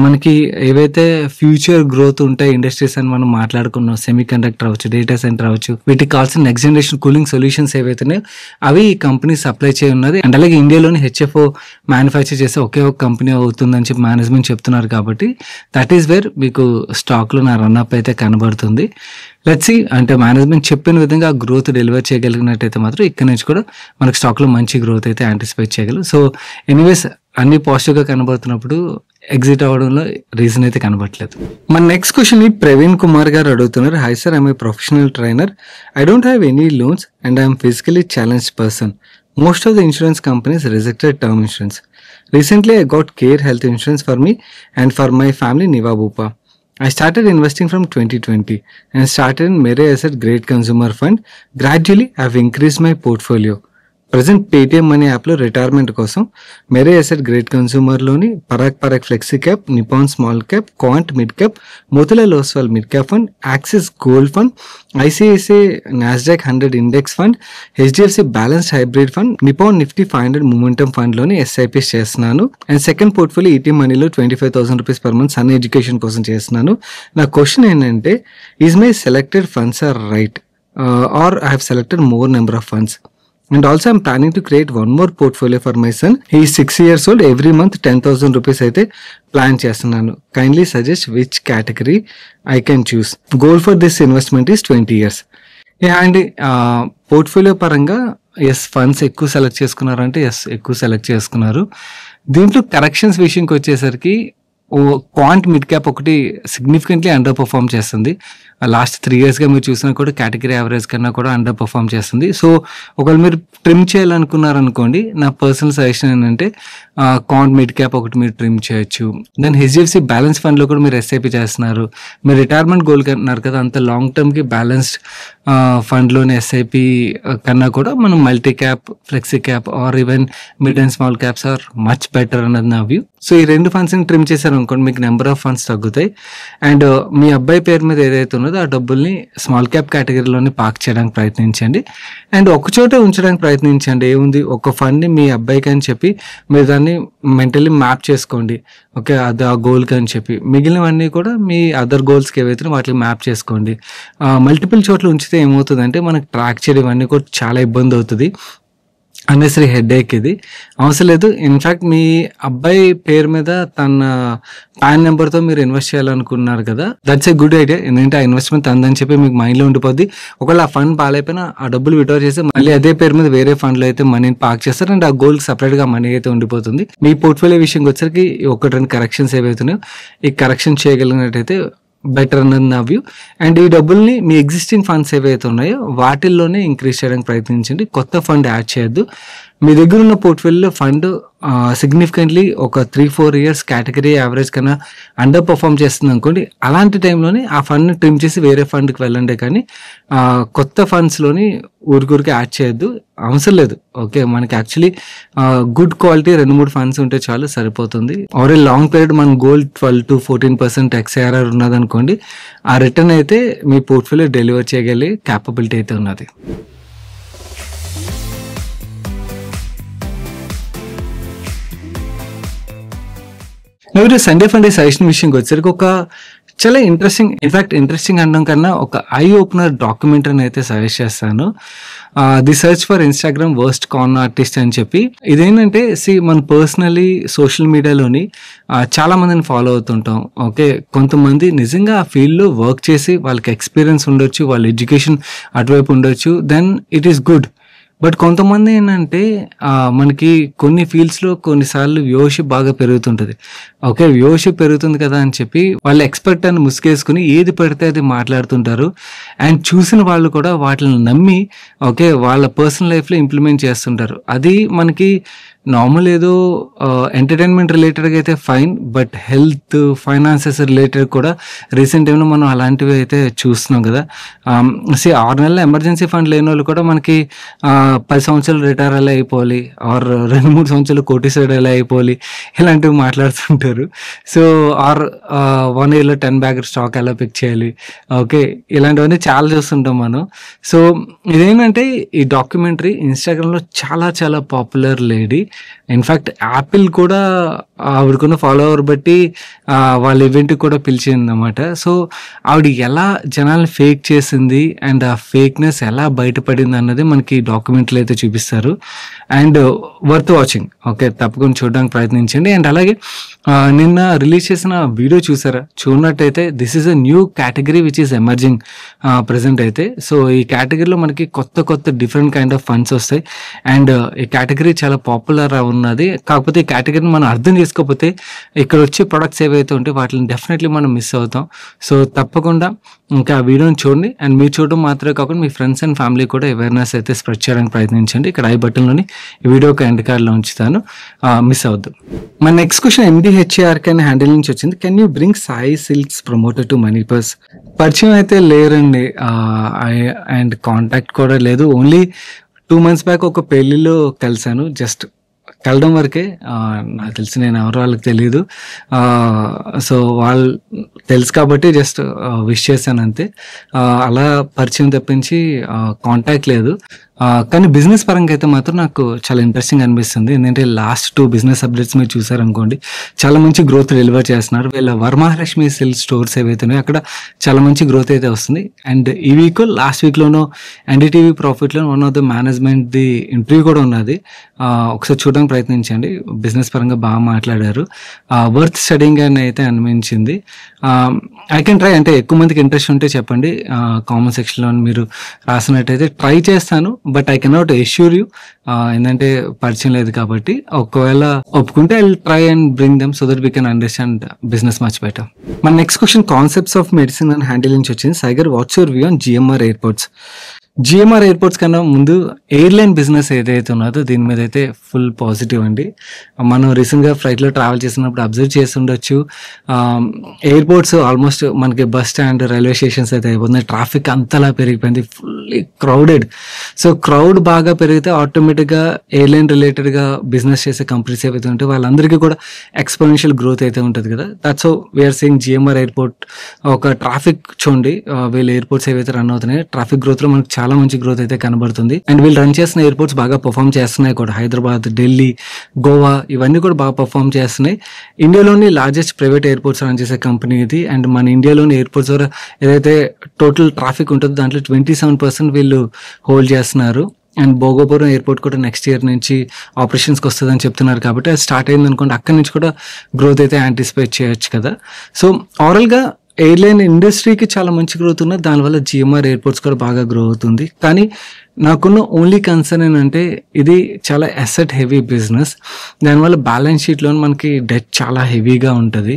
మనకి ఏవైతే ఫ్యూచర్ గ్రోత్ ఉంటాయి ఇండస్ట్రీస్ అని మనం మాట్లాడుకున్నాం, సెమీ కండక్టర్ అవ్వచ్చు, డేటా సెంటర్ అవ్వచ్చు, వీటికి కావాల్సిన నెక్స్ట్ జనరేషన్ కూలింగ్ సొల్యూషన్స్ ఏవైతున్నాయో అవి ఈ కంపెనీ సప్లై చేయనున్నది. అండ్ అలాగే ఇండియాలోని హెచ్ఎఫ్ఓ మ్యానుఫ్యాక్చర్ చేసే ఒకే ఒక కంపెనీ అవుతుందని చెప్పి మేనేజ్మెంట్ చెప్తున్నారు. కాబట్టి దట్ ఈస్ వేర్ మీకు స్టాక్ లో నా రన్అప్ అయితే కనబడుతుంది. లెట్స్ సీ, అంటే మేనేజ్మెంట్ చెప్పిన విధంగా గ్రోత్ డెలివర్ చేయగలిగినట్టయితే మాత్రం ఇక్కడ నుంచి కూడా మనకి స్టాక్ లో మంచి గ్రోత్ అయితే యాంటిసిపేట్ చేయగలరు. సో ఎనీవేస్ అన్ని పాజిటివ్ గా కనబడుతున్నప్పుడు ఎగ్జిట్ అవ్వడంలో రీజన్ అయితే కనబడట్లేదు. మన నెక్స్ట్ క్వశ్చన్ ని ప్రవీణ్ కుమార్ గారు అడుగుతున్నారు. High sir, I'm a professional trainer. I don't have any loans and I'm physically challenged person. Most of the insurance companies rejected term insurance. Recently, I got Care Health Insurance for me and for my family Niva Bhupa. I started investing from 2020 and started in Mere Asset Great Consumer Fund. Gradually, I have increased my portfolio. Present Paytm money యాప్లో రిటైర్మెంట్ కోసం మెరే అసెట్ గ్రేట్ కన్సూమర్లోని Parag flexi cap, Nippon small cap, quant mid cap, Motilal Oswal mid cap fund, Axis gold fund, ICICI NASDAQ 100 index fund, HDFC balanced hybrid fund, Nippon Nifty 500 momentum ఫండ్లోని ఎస్ఐపిస్ చేస్తున్నాను. అండ్ సెకండ్ పోర్ట్ఫోలియో ఈటీ మనీలో 25,000 rupees per month son education కోసం చేస్తున్నాను. నా క్వశ్చన్ ఏంటంటే, is my selected funds are right are I have selected more number of funds? And also I'm planning to create one more portfolio for my son. He is 6 years old. Every month 10,000 rupees అయితే ప్లాన్ చేస్తున్నాను. Kindly suggest which category I can choose. Goal for this investment is 20 years. And portfolio పరంగా ఎస్ ఫండ్స్ ఎక్కువ సెలెక్ట్ చేసుకున్నారంటే ఎస్ ఎక్కువ సెలెక్ట్ చేసుకున్నారు. దీంట్లో కరెక్షన్స్ విషయంకి వచ్చేసరికి క్వాంట్ మిడ్ క్యాప్ ఒకటి సిగ్నిఫికెంట్లీ అండర్ పర్ఫార్మ్ చేస్తుంది. లాస్ట్ 3 yearsగా మీరు చూసినా కూడా కేటగిరీ యావరేజ్ కన్నా కూడా అండర్ పర్ఫార్మ్ చేస్తుంది. సో ఒకవేళ మీరు ట్రిమ్ చేయాలనుకున్నారనుకోండి, నా పర్సనల్ సజెషన్ ఏంటంటే క్వాంట్ మిడ్ క్యాప్ ఒకటి మీరు ట్రిమ్ చేయొచ్చు. దెన్ హెచ్డిఎఫ్సి బ్యాలెన్స్ ఫండ్లో కూడా మీరు ఎస్ఐపి చేస్తున్నారు, మీరు రిటైర్మెంట్ గోల్ అంటున్నారు కదా, అంత లాంగ్ టర్మ్కి బ్యాలెన్స్డ్ ఫండ్లోని ఎస్ఐపి కన్నా కూడా మనం multi cap, flexi cap or even mid and small caps are much better అన్నది నా వ్యూ. సో ఈ 2 ఫండ్స్ని ట్రిమ్ చేశారు అనుకోండి, మీకు నెంబర్ ఆఫ్ ఫండ్స్ తగ్గుతాయి. అండ్ మీ అబ్బాయి పేరు మీద ఏదైతే ఉన్నదో ఆ డబ్బుల్ని స్మాల్ క్యాప్ కేటగిరీలోని పార్క్ చేయడానికి ప్రయత్నించండి. అండ్ ఒకచోటే ఉంచడానికి ప్రయత్నించండి. ఏముంది, ఒక ఫండ్ని మీ అబ్బాయికి అని చెప్పి మీరు దాన్ని మెంటల్లీ మ్యాప్ చేసుకోండి. ఓకే, అది ఆ గోల్కి అని చెప్పి మిగిలినవన్నీ కూడా మీ అదర్ గోల్స్కి ఏవైతే వాటికి మ్యాప్ చేసుకోండి. మల్టిపుల్ చోట్ల ఉంచితే ఏమవుతుందంటే మనకు ట్రాక్ చేయడం ఇవన్నీ కూడా చాలా ఇబ్బంది అవుతుంది. అన్నెసరీ హెడేక్ ఇది. అవసరం లేదు. ఇన్‌ఫాక్ట్ మీ అబ్బాయి పేరు మీద తన పాన్ నంబర్‌తో మీరు ఇన్వెస్ట్ చేయాలనుకున్నారు కదా! That's a good idea. ఎందుకంటే ఆ ఇన్వెస్ట్‌మెంట్ తనదని చెప్పి మీకు మైండ్‌లో ఉండిపోద్ది. ఒకవేళ ఆ ఫండ్ బాలేపోయినా ఆ డబ్బులు విత్‌డ్రా చేసి మళ్ళీ అదే పేరు మీద వేరే ఫండ్‌లో అయితే మనీని పార్క్ చేస్తారు. అండ్ ఆ గోల్‌కి సెపరేట్‌గా మనీ అయితే ఉండిపోతుంది. మీ పోర్ట్‌ఫోలియో విషయంకొచ్చేసరికి 1, 2 కరెక్షన్స్ ఏవైతున్నాయో ఈ కరెక్షన్ చేయగలిగినట్టయితే బెటర్ అన్నది నా వ్యూ. అండ్ ఈ డబ్బుల్ని మీ ఎగ్జిస్టింగ్ ఫండ్స్ ఏవైతే ఉన్నాయో వాటిల్లోనే ఇంక్రీజ్ చేయడానికి ప్రయత్నించండి. కొత్త ఫండ్ యాడ్ చేయొద్దు. మీ దగ్గర ఉన్న పోర్ట్‌ఫోలియోలో ఫండ్ సిగ్నిఫికెంట్‌లీ ఒక 3, 4 ఇయర్స్ కేటగిరీ యావరేజ్ కన్నా అండర్ పర్ఫార్మ్ చేస్తుందనుకోండి. అలాంటి టైంలోనే ఆ ఫండ్‌ని ట్రిమ్ చేసి వేరే ఫండ్‌కి వెళ్ళండే కానీ కొత్త ఫండ్స్‌లోని ఊరికే యాడ్ చేయొద్దు. అవసరం లేదు. ఓకే. మనకి యాక్చువల్లీ గుడ్ క్వాలిటీ 2, 3 ఫండ్స్ ఉంటే చాలు సరిపోతుంది. ఆర్ ఏ లాంగ్ పీరియడ్ మన గోల్ 12-14% ఎక్స్ఐఆర్ఆర్ ఉన్నదనుకోండి. ఆ రిటర్న్ అయితే మీ పోర్ట్‌ఫోలియో డెలివర్ చేయగలిగే కేపబిలిటీ అయితే ఉన్నది. మీరు సండే ఫండే సజెషన్ విషయంకి వచ్చేసరికి ఒక చాలా ఇంట్రెస్టింగ్ అనడం కన్నా ఒక ఐ ఓపెనర్ డాక్యుమెంటరీని అయితే సజెస్ట్ చేస్తాను. The search for Instagram worst con artist అని చెప్పి. ఇదేంటంటే మన పర్సనలీ సోషల్ మీడియాలోని చాలా మందిని ఫాలో అవుతుంటాం. ఓకే. కొంతమంది నిజంగా ఆ ఫీల్డ్‌లో వర్క్ చేసి వాళ్ళకి ఎక్స్‌పీరియన్స్ ఉండొచ్చు. వాళ్ళ ఎడ్యుకేషన్ అటువైపు ఉండొచ్చు. Then it is good. But కొంతమంది ఏంటంటే మనకి కొన్ని ఫీల్డ్స్‌లో కొన్నిసార్లు వ్యూవర్‌షిప్ బాగా పెరుగుతుంటది. ఓకే. వ్యూవర్‌షిప్ పెరుగుతుంది కదా అని చెప్పి వాళ్ళు ఎక్స్‌పర్ట్ అని ముసుగేసుకొని ఏది పడితే అది మాట్లాడుతుంటారు. అండ్ చూసిన వాళ్ళు కూడా వాటిని నమ్మి ఓకే. వాళ్ళ పర్సనల్ లైఫ్‌లో ఇంప్లిమెంట్ చేస్తుంటారు. అది మనకి నార్మల్ ఏదో ఎంటర్‌టైన్‌మెంట్ రిలేటెడ్‌గా అయితే fine. But health, finances related కూడా రీసెంట్ టైమ్‌లో మనం అలాంటివి అయితే చూస్తున్నాం కదా! 6 నెలల ఎమర్జెన్సీ ఫండ్ లేనోళ్ళు కూడా మనకి 10 సంవత్సరాలు రిటైర్ ఎలా అయిపోవాలి, ఆర్ 2, 3 సంవత్సరాలు కోటీశ్వరుడు ఎలా అయిపోవాలి, ఇలాంటివి మాట్లాడుతుంటారు. సో, 1 ఇయర్‌లో 10 బ్యాగ్ స్టాక్ ఎలా పిక్ చేయాలి. ఓకే. ఇలాంటివన్నీ చాలా చూస్తుంటాం మనం. సో, ఇదేంటంటే ఈ డాక్యుమెంటరీ ఇన్‌స్టాగ్రామ్‌లో చాలా పాపులర్ లేడీ. ఇన్‌ఫాక్ట్ యాపిల్ కూడా ఆవిడకున్న ఫాలోవర్ బట్టి వాళ్ళ ఈవెంట్‌కి కూడా పిలిచిందనమాట. సో, ఆవిడ ఎలా జనాల్ని ఫేక్ చేసింది అండ్ ఆ ఫేక్‌నెస్ ఎలా బయటపడింది అన్నది మనకి డాక్యుమెంటరీలో అయితే చూపిస్తారు. And worth watching. ఓకే. తప్పకుండా చూడడానికి ప్రయత్నించండి. అండ్ అలాగే నిన్న రిలీజ్ చేసిన వీడియో చూసారా? చూడనట్టయితే this is a new category which is emerging present అయితే. సో, ఈ కేటగిరీలో మనకి కొత్త డిఫరెంట్ కైండ్ ఆఫ్ ఫండ్స్ వస్తాయి. అండ్ ఈ కేటగిరీ చాలా పాపులర్ ఉన్నది. కాకపోతే ఈ కేటగిరీని మనం అర్థం చేసుకోకపోతే ఇక్కడ వచ్చే ప్రొడక్ట్స్ ఏవైతే ఉంటే వాటిని డెఫినెట్లీ మనం మిస్ అవుతాం. సో, తప్పకుండా ఇంకా ఆ వీడియోని చూడండి. అండ్ మీరు చూడడం మాత్రమే కాకుండా మీ ఫ్రెండ్స్ అండ్ ఫ్యామిలీ కూడా అవేర్‌నెస్ అయితే స్ప్రెడ్ చేయడానికి ప్రయత్నించండి. ఇక్కడ ఐ బటన్‌లోని ఈ వీడియోకి ఎండ్ కార్డ్‌లో ఉంచుతాను. మిస్ అవ్వద్దు. మన నెక్స్ట్ క్వెషన్ MDHARK అనే హ్యాండిల్ నుంచి వచ్చింది. Can you bring Sai silks promoter to money purse? పరిచయం అయితే లేరండి. అండ్ కాంటాక్ట్ కూడా లేదు. ఓన్లీ 2 మంత్స్ బ్యాక్ ఒక పెళ్లిలో కలిసాను. జస్ట్ కలవడం వరకే. నాకు తెలిసి నేను ఎవరో వాళ్ళకి తెలీదు. సో, వాళ్ళు తెలుసు కాబట్టి జస్ట్ విష్ చేశాను అంతే. అలా పరిచయం తప్పించి కాంటాక్ట్ లేదు. కానీ బిజినెస్ పరంగా అయితే మాత్రం నాకు చాలా ఇంట్రెస్టింగ్ అనిపిస్తుంది. ఎందుకంటే లాస్ట్ 2 బిజినెస్ అప్డేట్స్ మీరు చూసారనుకోండి, చాలా మంచి గ్రోత్ డెలివర్ చేస్తున్నారు. వీళ్ళ వరమహాలక్ష్మి సిల్క్ స్టోర్స్ ఏవైతే ఉన్నాయో అక్కడ చాలా మంచి గ్రోత్ అయితే వస్తుంది. అండ్ ఈ వీక్ లాస్ట్ వీక్‌లోనో ఎన్‌డీటీవీ ప్రాఫిట్‌లో వన్ ఆఫ్ ద మేనేజ్మెంట్‌ది ఇంటర్వ్యూ కూడా ఉన్నది. ఒకసారి చూడడానికి ప్రయత్నించండి. బిజినెస్ పరంగా బాగా మాట్లాడారు. వర్త్ స్టడీయింగ్ అని అయితే అనిపించింది. I can try. అంటే ఎక్కువ మందికి ఇంట్రెస్ట్ ఉంటే చెప్పండి. కామెంట్ సెక్షన్‌లో మీరు రాసినట్టయితే ట్రై చేస్తాను. But I cannot assure you. ఏంటంటే పరిచయం లేదు కాబట్టి. ఒకవేళ ఒప్పుకుంటే I will try and bring them so that we can understand business much better. మన next question concepts of medicine and handle నుంచి వచ్చింది. సైగర్, what's your view on GMR airports? GMR airports కన్నా ముందు ఎయిర్లైన్ బిజినెస్ ఏదైతే ఉన్నదో దీని మీద అయితే ఫుల్ పాజిటివ్ అండి. మనం రీసెంట్‌గా ఫ్లైట్‌లో ట్రావెల్ చేసినప్పుడు అబ్జర్వ్ చేసి ఉండొచ్చు. ఎయిర్పోర్ట్స్ ఆల్మోస్ట్ మనకి బస్ స్టాండ్, రైల్వే స్టేషన్స్ అయితే అయిపోతున్నాయి. ట్రాఫిక్ అంతలా పెరిగిపోయింది. Fully crowded. సో, క్రౌడ్ బాగా పెరిగితే ఆటోమేటిక్‌గా ఎయిర్లైన్ రిలేటెడ్‌గా బిజినెస్ చేసే కంపెనీస్ ఏవైతే ఉంటాయో వాళ్ళందరికీ కూడా ఎక్స్‌పోనెన్షియల్ గ్రోత్ అయితే ఉంటది కదా! That's how we are seeing GMR airport. ఒక ట్రాఫిక్ చూడండి. వీళ్ళ ఎయిర్పోర్ట్స్ ఏవైతే రన్ అవుతున్నాయో ట్రాఫిక్ గ్రోత్‌లో మనకు చాలా మంచి గ్రోత్ అయితే కనబడుతుంది. అండ్ వీళ్ళు రన్ చేస్తున్న ఎయిర్పోర్ట్స్ బాగా పర్ఫామ్ చేస్తున్నాయి కూడా. హైదరాబాద్, ఢిల్లీ, గోవా ఇవన్నీ కూడా బాగా పర్ఫామ్ చేస్తున్నాయి. ఇండియాలోని లార్జెస్ట్ ప్రైవేట్ ఎయిర్పోర్ట్స్ రన్ చేసే కంపెనీ ఇది. అండ్ మన ఇండియాలోని ఎయిర్పోర్ట్స్ ద్వారా ఏదైతే టోటల్ ట్రాఫిక్ ఉంటుందో దాంట్లో 27% వీళ్ళు హోల్డ్ చేస్తున్నారు. అండ్ భోగపురం ఎయిర్పోర్ట్ కూడా నెక్స్ట్ ఇయర్ నుంచి ఆపరేషన్స్కి వస్తుందని చెప్తున్నారు కాబట్టి అది స్టార్ట్ అయింది అనుకోండి, అక్కడి నుంచి కూడా గ్రోత్ అయితే యాంటిసిపేట్ చేయొచ్చు కదా. సో ఓవరాల్గా ఎయిర్లైన్ ఇండస్ట్రీకి చాలా మంచి గ్రోత్ ఉన్నది, దానివల్ల జిఎంఆర్ ఎయిర్పోర్ట్స్ కూడా బాగా గ్రో అవుతుంది. కానీ నాకున్న ఓన్లీ కన్సర్న్ ఏంటంటే ఇది చాలా అసెట్ హెవీ బిజినెస్, దానివల్ల బ్యాలెన్స్ షీట్లో మనకి డెట్ చాలా హెవీగా ఉంటుంది.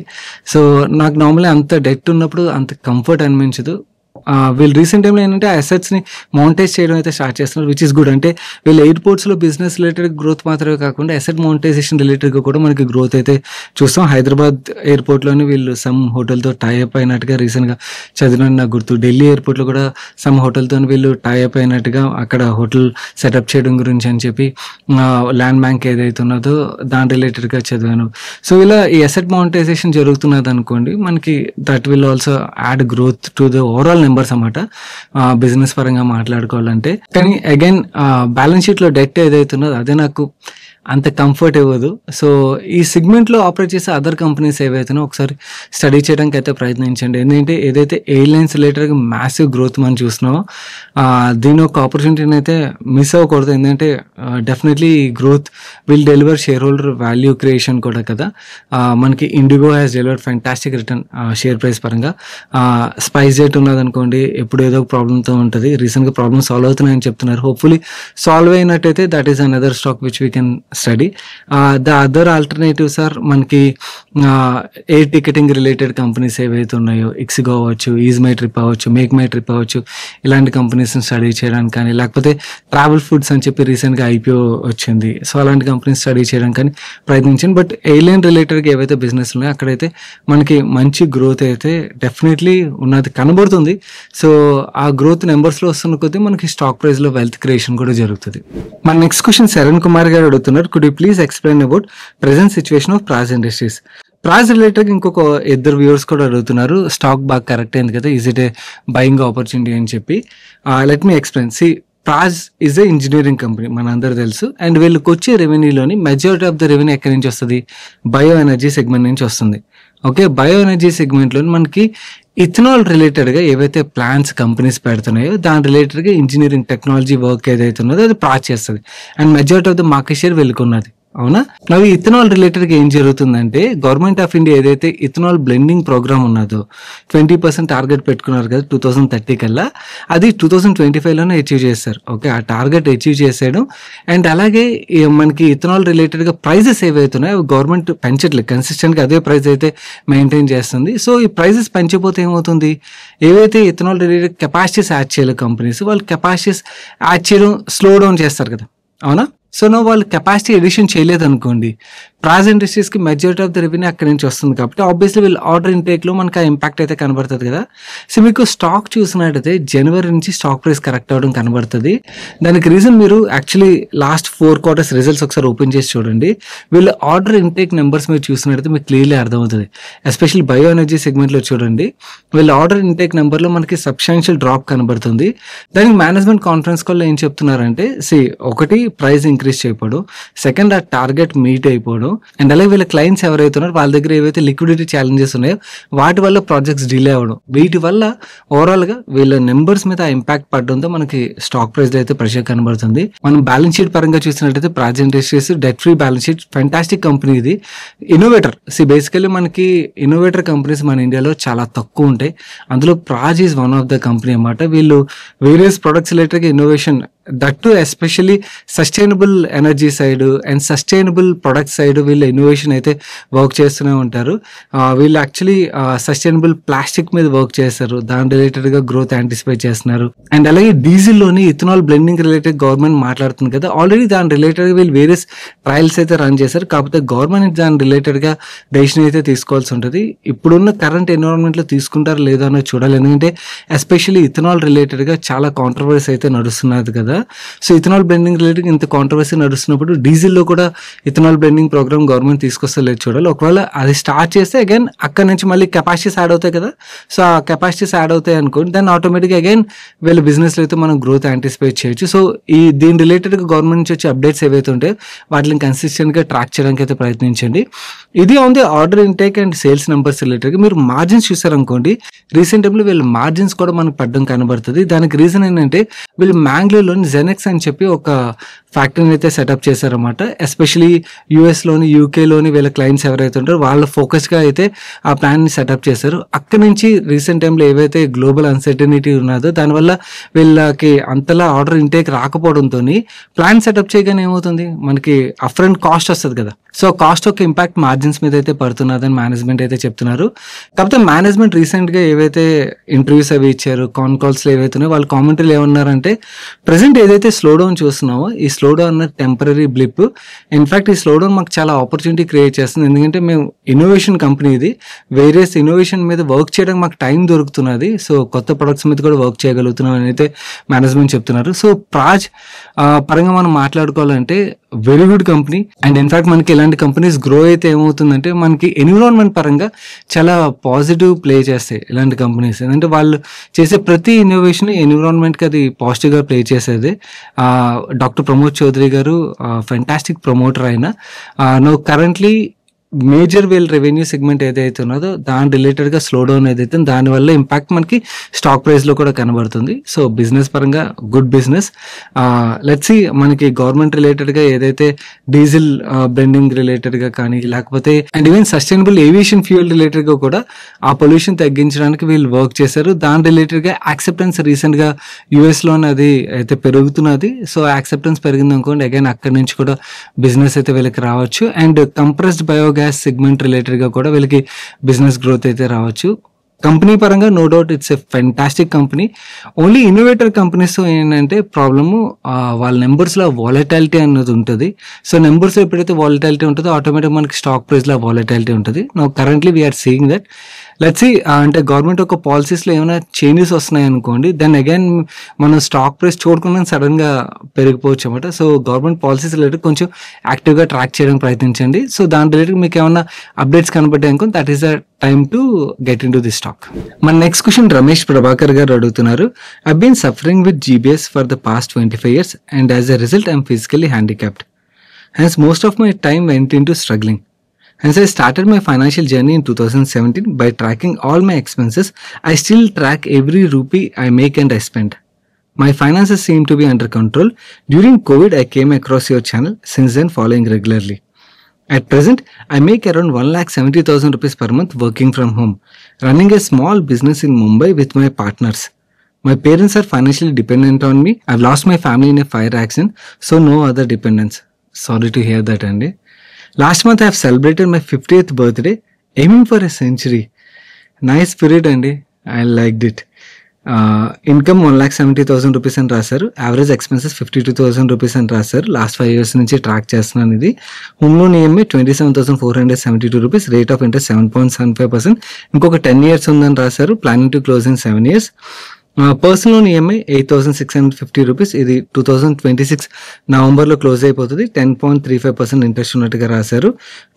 సో నాకు నార్మల్గా అంత డెట్ ఉన్నప్పుడు అంత కంఫర్ట్ అనిపించదు. వీళ్ళు రీసెంట్ టైంలో ఏంటంటే ఆ అసెట్స్ని మౌంటైజ్ చేయడం అయితే స్టార్ట్ చేస్తున్నారు, విచ్ ఇస్ గుడ్. అంటే వీళ్ళు ఎయిర్పోర్ట్స్లో బిజినెస్ రిలేటెడ్ గ్రోత్ మాత్రమే కాకుండా అసెట్ మౌంటైజేషన్ రిలేటెడ్గా కూడా మనకి గ్రోత్ అయితే చూస్తాం. హైదరాబాద్ ఎయిర్పోర్ట్లోనే వీళ్ళు సమ్ హోటల్తో టైఅప్ అయినట్టుగా రీసెంట్గా చదివిన నాకు గుర్తు. ఢిల్లీ ఎయిర్పోర్ట్లో కూడా సమ్ హోటల్తో వీళ్ళు టైఅప్ అయినట్టుగా అక్కడ హోటల్ సెటప్ చేయడం గురించి అని చెప్పి ల్యాండ్ బ్యాంక్ ఏదైతే ఉన్నదో దాని రిలేటెడ్గా చదివాను. సో ఇలా ఈ అసెట్ మౌంటైజేషన్ జరుగుతున్నది అనుకోండి, మనకి that will also add growth to the overall numbers అన్నమాట బిజినెస్ పరంగా మాట్లాడుకోవాలంటే. కానీ అగైన్ బ్యాలెన్స్ షీట్లో డెట్ ఏదైతే ఉన్నదో అదే నాకు అంత కంఫర్ట్ ఇవ్వదు. సో ఈ సెగ్మెంట్లో ఆపరేట్ చేసే అదర్ కంపెనీస్ ఏవైతేనో ఒకసారి స్టడీ చేయడానికి అయితే ప్రయత్నించండి. ఎందుకంటే ఏదైతే ఎయిర్లైన్స్ రిలేటెడ్గా మ్యాసివ్ గ్రోత్ మనం చూస్తున్నామో దీని ఒక ఆపర్చునిటీని అయితే మిస్ అవ్వకూడదు. ఎందుకంటే డెఫినెట్లీ ఈ growth will deliver share holder value creation కూడా కదా. మనకి IndiGo has delivered fantastic return share price పరంగా. స్పైస్ జెట్ ఉన్నదనుకోండి ఎప్పుడు ఏదో ఒక ప్రాబ్లంతో ఉంటుంది, రీసెంట్గా ప్రాబ్లమ్ సాల్వ్ అవుతున్నాయని చెప్తున్నారు. హోప్ఫుల్లీ సాల్వ్ అయినట్టయితే that is another stock which we can study. The other alternatives are మనకి ఎయిర్ టికెటింగ్ రిలేటెడ్ కంపెనీస్ ఏవైతే ఉన్నాయో, ఇక్సిగో అవ్వచ్చు, ఈజ్ మై ట్రిప్ అవ్వచ్చు, మేక్ మై ట్రిప్ అవ్వచ్చు, ఇలాంటి కంపెనీస్ని స్టడీ చేయడానికి కానీ, లేకపోతే ట్రావెల్ ఫుడ్స్ అని చెప్పి రీసెంట్గా ఐపీఓ వచ్చింది, సో అలాంటి కంపెనీస్ స్టడీ చేయడానికి కానీ ప్రయత్నించండి. బట్ ఎయిర్లైన్ రిలేటెడ్గా ఏవైతే బిజినెస్ ఉన్నాయో అక్కడైతే మనకి మంచి గ్రోత్ అయితే డెఫినెట్లీ ఉన్నది కనబడుతుంది. సో ఆ గ్రోత్ నెంబర్స్లో వస్తున్న కొద్దీ మనకి స్టాక్ ప్రైస్లో వెల్త్ క్రియేషన్ కూడా జరుగుతుంది. మన నెక్స్ట్ క్వశ్చన్ శరణ్ కుమార్ గారు అడుగుతున్నారు, could you please explain about present situation of Praj industries. Praj related ఇంకొక ఇద్దరు వ్యూవర్స్ కూడా అడుగుతున్నారు, స్టాక్ బాగా కరెక్ట్ అయింది కదా, is it a buying opportunity అని చెప్పి. Let me explain. See Praj is a engineering company, మన అందరూ తెలుసు. అండ్ వీళ్ళకి వచ్చే రెవెన్యూలోని మెజారిటీ ఆఫ్ ద రెవెన్యూ ఎక్కడి నుంచి వస్తుంది? బయో ఎనర్జీ సెగ్మెంట్ నుంచి వస్తుంది. ఓకే, బయో ఎనర్జీ సెగ్మెంట్లో మనకి ఇథనాల్ రిలేటెడ్గా ఏవైతే ప్లాన్స్ కంపెనీస్ పెడుతున్నాయో దాని రిలేటెడ్గా ఇంజనీరింగ్ టెక్నాలజీ వర్క్ ఏదైతే ఉన్నదో అది ప్రాజ్ చేస్తుంది. And majority of the market share వెళ్ళుకున్నది. అవునా? నవ్వు ఇథనాల్ రిలేటెడ్గా ఏం జరుగుతుందంటే గవర్నమెంట్ ఆఫ్ ఇండియా ఏదైతే ఇథనాల్ బ్లెండింగ్ ప్రోగ్రామ్ ఉన్నదో 20% టార్గెట్ పెట్టుకున్నారు కదా 2030 కల్లా, అది 2025లోనే అచీవ్ చేస్తారు. ఓకే, ఆ టార్గెట్ అచీవ్ చేసాడు. అండ్ అలాగే మనకి ఇథనాల్ రిలేటెడ్గా ప్రైజెస్ ఏవైతున్నాయో గవర్నమెంట్ పెంచట్లేదు, కన్సిస్టెంట్గా అదే ప్రైస్ అయితే మెయింటైన్ చేస్తుంది. సో ఈ ప్రైజెస్ పెంచిపోతే ఏమవుతుంది, ఏవైతే ఇథనాల్ రిలేటెడ్ కెపాసిటీస్ యాడ్ చేయలేదు కంపెనీస్, వాళ్ళు కెపాసిటీస్ యాడ్ చేయడం స్లో డౌన్ చేస్తారు కదా. అవునా? సో వాళ్ళు కెపాసిటీ ఎడిషన్ చేయలేదు అనుకోండి, ప్రాజ్ ఇండస్ట్రీస్కి మెజారిటీ ఆఫ్ ద రెవెన్యూ అక్కడి నుంచి వస్తుంది కాబట్టి ఆబ్వియస్లీ వీళ్ళు ఆర్డర్ ఇంటేక్లో మనకు ఆ ఇంపాక్ట్ అయితే కనబడుతుంది కదా. సో మీకు స్టాక్ చూసినట్టయితే జనవరి నుంచి స్టాక్ ప్రైస్ కరెక్ట్ అవ్వడం కనబడుతుంది. దానికి రీజన్ మీరు యాక్చువల్లీ లాస్ట్ 4 quarters రిజల్ట్స్ ఒకసారి ఓపెన్ చేసి చూడండి. వీళ్ళు ఆర్డర్ ఇంటేక్ నెంబర్స్ మీరు చూసినట్టయితే మీకు క్లియర్లీ అర్థమవుతుంది. ఎస్పెషల్లీ బయో ఎనర్జీ సెగ్మెంట్లో చూడండి, వీళ్ళ ఆర్డర్ ఇంటేక్ నెంబర్లో మనకి సబ్స్టాన్షియల్ డ్రాప్ కనబడుతుంది. దానికి మేనేజ్మెంట్ కాన్ఫరెన్స్ కాల్లో ఏం చెప్తున్నారంటే, ఒకటి ప్రైస్ ఇంక్రీజ్ చేయకపోవడం, సెకండ్ ఆ టార్గెట్ మీట్ అయిపోవడం, అండ్ అలాగే వీళ్ళ క్లయింట్స్ ఎవరైతే ఉన్నారో వాళ్ళ దగ్గర ఏవైతే లిక్విడిటీ ఛాలెంజెస్ ఉన్నాయో వాటి వల్ల ప్రాజెక్ట్స్ డిలే అవ్వడం, వీటి వల్ల ఓవరాల్గా వీళ్ళ నెంబర్స్ మీద ఆ ఇంపాక్ట్ పడడంతో మనకి స్టాక్ ప్రైస్లో అయితే ప్రెషర్ కనబడుతుంది. మనం బ్యాలెన్స్ షీట్ పరంగా చూసినట్టయితే Praj industries debt free balance sheet, fantastic company ఇది. ఇన్నోవేటర్, బేసికల్లీ మనకి ఇన్నోవేటర్ కంపెనీస్ మన ఇండియాలో చాలా తక్కువ ఉంటాయి, అందులో Praj is one of the company అన్నమాట. వీళ్ళు వేరియస్ ప్రొడక్ట్స్ రిలేటెడ్గా innovation, that to especially sustainable energy side and sustainable product side వీళ్ళు ఇన్నోవేషన్ అయితే వర్క్ చేస్తూనే ఉంటారు. వీళ్ళు యాక్చువల్లీ సస్టైనబుల్ ప్లాస్టిక్ మీద వర్క్ చేస్తారు, దాని రిలేటెడ్గా గ్రోత్ యాంటిసిపేట్ చేస్తున్నారు. అండ్ అలాగే డీజిల్లోని ఇథనాల్ బ్లెండింగ్ రిలేటెడ్ గవర్నమెంట్ మాట్లాడుతుంది కదా, ఆల్రెడీ దాని రిలేటెడ్గా వీళ్ళు వేరియస్ ట్రయల్స్ అయితే రన్ చేశారు. కాకపోతే గవర్నమెంట్ దాని రిలేటెడ్గా డెసిషన్ అయితే తీసుకోవాల్సి ఉంటుంది. ఇప్పుడున్న కరెంట్ ఎన్విరాన్మెంట్లో తీసుకుంటారో లేదో అనేది చూడాలి, ఎందుకంటే ఎస్పెషల్లీ ఇథనాల్ రిలేటెడ్గా చాలా కాంట్రవర్సీ అయితే నడుస్తున్నది కదా. సో ఇథనాల్ బ్లెండింగ్ రిలేటెడ్ ఇంత కాంట్రవర్సీ నడుస్తున్నప్పుడు డీజిల్లో కూడా ఇథనాల్ బ్లెండింగ్ ప్రోగ్రామ్ గవర్నమెంట్ తీసుకొస్తే లేదు చూడాలి. ఒకవేళ అది స్టార్ట్ చేస్తే అగైన్ అక్కడ నుంచి మళ్ళీ కెపాసిటీస్ యాడ్ అవుతాయి కదా. సో ఆ కెపాసిటీస్ యాడ్ అవుతాయి అనుకోండి, దాన్ని ఆటోమేటిక్గా అగైన్ వీళ్ళ బిజినెస్లో అయితే మనం గ్రోత్ యాంటిసిపేట్ చేయొచ్చు. సో దీని రిలేటెడ్గా గవర్నమెంట్ నుంచి వచ్చే అప్డేట్స్ ఏవైతే ఉంటాయో వాటిని కన్సిస్టెంట్గా ట్రాక్ చేయడానికి అయితే ప్రయత్నించండి. ఇది on the order intake and sales numbers రిలేటెడ్గా మీరు మార్జిన్స్ చూసారనుకోండి, రీసెంట్ టైంలో వీళ్ళ మార్జిన్స్ కూడా మనకు పడ్డం కనబడుతుంది. దానికి రీజన్ ఏంటంటే వీళ్ళు మ్యాంగ్లూర్లో జెనెక్స్ అని చెప్పి ఒక ఫ్యాక్టరీని అయితే సెటప్ చేశారన్నమాట. ఎస్పెషలీ యూఎస్లోని, యూకేలోని వీళ్ళ క్లయింట్స్ ఎవరైతే ఉంటారో వాళ్ళు ఫోకస్గా అయితే ఆ ప్లాన్ని సెటప్ చేశారు. అక్కడి నుంచి రీసెంట్ టైంలో ఏవైతే గ్లోబల్ అన్సర్టనిటీ ఉన్నదో దానివల్ల వీళ్ళకి అంతలా ఆర్డర్ ఇంటేక్ రాకపోవడంతో ప్లాన్ సెటప్ చేయగానే ఏమవుతుంది, మనకి అప్‌ఫ్రంట్ కాస్ట్ వస్తుంది కదా. సో కాస్ట్ ఒక ఇంపాక్ట్ మార్జిన్స్ మీద అయితే పడుతున్నదని మేనేజ్మెంట్ అయితే చెప్తున్నారు. కాకపోతే మేనేజ్మెంట్ రీసెంట్గా ఏవైతే ఇంటర్వ్యూస్ అవి ఇచ్చారు, కాన్ కాల్స్లో ఏవైతే ఉన్నాయో వాళ్ళ కామెంటరీలు ఏమన్నారంటే, ప్రజెంట్ ఏదైతే స్లో డౌన్ చూస్తున్నామో ఈ slow down temporary blip. In fact ఈ స్లో డౌన్ మాకు చాలా ఆపర్చునిటీ క్రియేట్ చేస్తుంది. ఎందుకంటే మేము ఇన్నోవేషన్ కంపెనీ, ఇది వేరియస్ ఇన్నోవేషన్ మీద వర్క్ చేయడానికి మాకు టైం దొరుకుతున్నది. సో కొత్త ప్రొడక్ట్స్ మీద కూడా వర్క్ చేయగలుగుతున్నాం అని అయితే మేనేజ్మెంట్ చెప్తున్నారు. సో ప్రాజ్ పరంగా మనం మాట్లాడుకోవాలంటే very good company. And in fact మనకి ఇలాంటి కంపెనీస్ గ్రో అయితే ఏమవుతుందంటే మనకి ఎన్విరాన్మెంట్ పరంగా చాలా పాజిటివ్ ప్లే చేస్తాయి ఇలాంటి కంపెనీస్. ఎందుకంటే వాళ్ళు చేసే ప్రతి ఇన్నోవేషన్ ఎన్విరాన్మెంట్కి అది పాజిటివ్గా ప్లే చేసేది. డాక్టర్ ప్రమోద్ చౌదరి గారు ఫెంటాస్టిక్ ప్రమోటర్ అయిన no currently major wheel revenue segment ఏదైతే ఉన్నదో దాని రిలేటెడ్గా స్లో డౌన్ ఏదైతే దానివల్ల ఇంపాక్ట్ మనకి స్టాక్ ప్రైస్లో కూడా కనబడుతుంది. సో బిజినెస్ పరంగా గుడ్ బిజినెస్. లెట్స్ సీ మనకి గవర్నమెంట్ రిలేటెడ్గా ఏదైతే డీజిల్ బ్లెండింగ్ రిలేటెడ్గా కానీ, లేకపోతే and even sustainable aviation fuel రిలేటెడ్గా కూడా ఆ పొల్యూషన్ తగ్గించడానికి వీళ్ళు వర్క్ చేశారు. దాని రిలేటెడ్గా యాక్సెప్టెన్స్ రీసెంట్గా యూఎస్లోనే అది అయితే పెరుగుతున్నది. సో యాక్సెప్టెన్స్ పెరిగింది అనుకోండి, అగైన్ అక్కడి నుంచి కూడా బిజినెస్ అయితే వీళ్ళకి రావచ్చు. అండ్ కంప్రెస్డ్ బయోగ్యాస్ సెగ్మెంట్ రిలేటెడ్గా కూడా వీళ్ళకి బిజినెస్ గ్రోత్ అయితే రావచ్చు. కంపెనీ పరంగా no doubt it's a fantastic company. Only innovator companies ఏంటంటే ప్రాబ్లము వాళ్ళ నెంబర్స్లో వాలటాలిటీ అన్నది ఉంటుంది. సో నెంబర్స్లో ఎప్పుడైతే వాలటాలిటీ ఉంటుందో ఆటోమేటిక్ మనకి స్టాక్ ప్రైస్లో వాలటాలిటీ ఉంటుంది. No currently we are seeing that. Let's see అంటే గవర్నమెంట్ ఒక పాలసీస్లో ఏమైనా చేంజెస్ వస్తున్నాయి అనుకోండి, దెన్ అగైన్ మనం స్టాక్ ప్రైస్ చూడకుండా సడన్గా పెరిగిపోవచ్చు అనమాట. సో గవర్నమెంట్ పాలసీస్ రిలేటెడ్ కొంచెం యాక్టివ్గా ట్రాక్ చేయడానికి ప్రయత్నించండి. సో దాని రిలేటెడ్ మీకు ఏమైనా అప్డేట్స్ కనబడ్డాయి అనుకోండి, that is the time to get in to the stock. మన నెక్స్ట్ క్వశ్చన్ రమేష్ ప్రభాకర్ గారు అడుగుతున్నారు. I been suffering with GBS for the past 25 years and as a result I am physically handicapped. Hence most of my time went into struggling. Hence I started my financial journey in 2017 by tracking all my expenses. I still track every rupee I make and I spend. My finances seem to be under control. During COVID I came across your channel, since then following regularly. At present, I make around 1,70,000 rupees per month working from home, running a small business in Mumbai with my partners. My parents are financially dependent on me. I've lost my family in a fire accident, so no other dependence. Sorry to hear that, Andy. Last month I have celebrated my 50th birthday, aiming for a century. Nice spirit, Andy. I liked it. Income 1,70,000 rupees అని రాశారు. యావరేజ్ ఎక్స్పెన్సెస్ 52,000 రూపీస్ అని రాశారు. లాస్ట్ 5 years నుంచి ట్రాక్ చేస్తున్నాను ఇది. Home loan EMI 27,472 rupees. Rate of interest 7.75%. ఇంకొక 10 years ఉందని రాశారు. Planning to close in 7 years. Personal loan EMI 8,650 rupees. ఇది 2026 నవంబర్లో క్లోజ్ అయిపోతుంది. 10.35% ఇంట్రెస్ట్ ఉన్నట్టుగా రాశారు.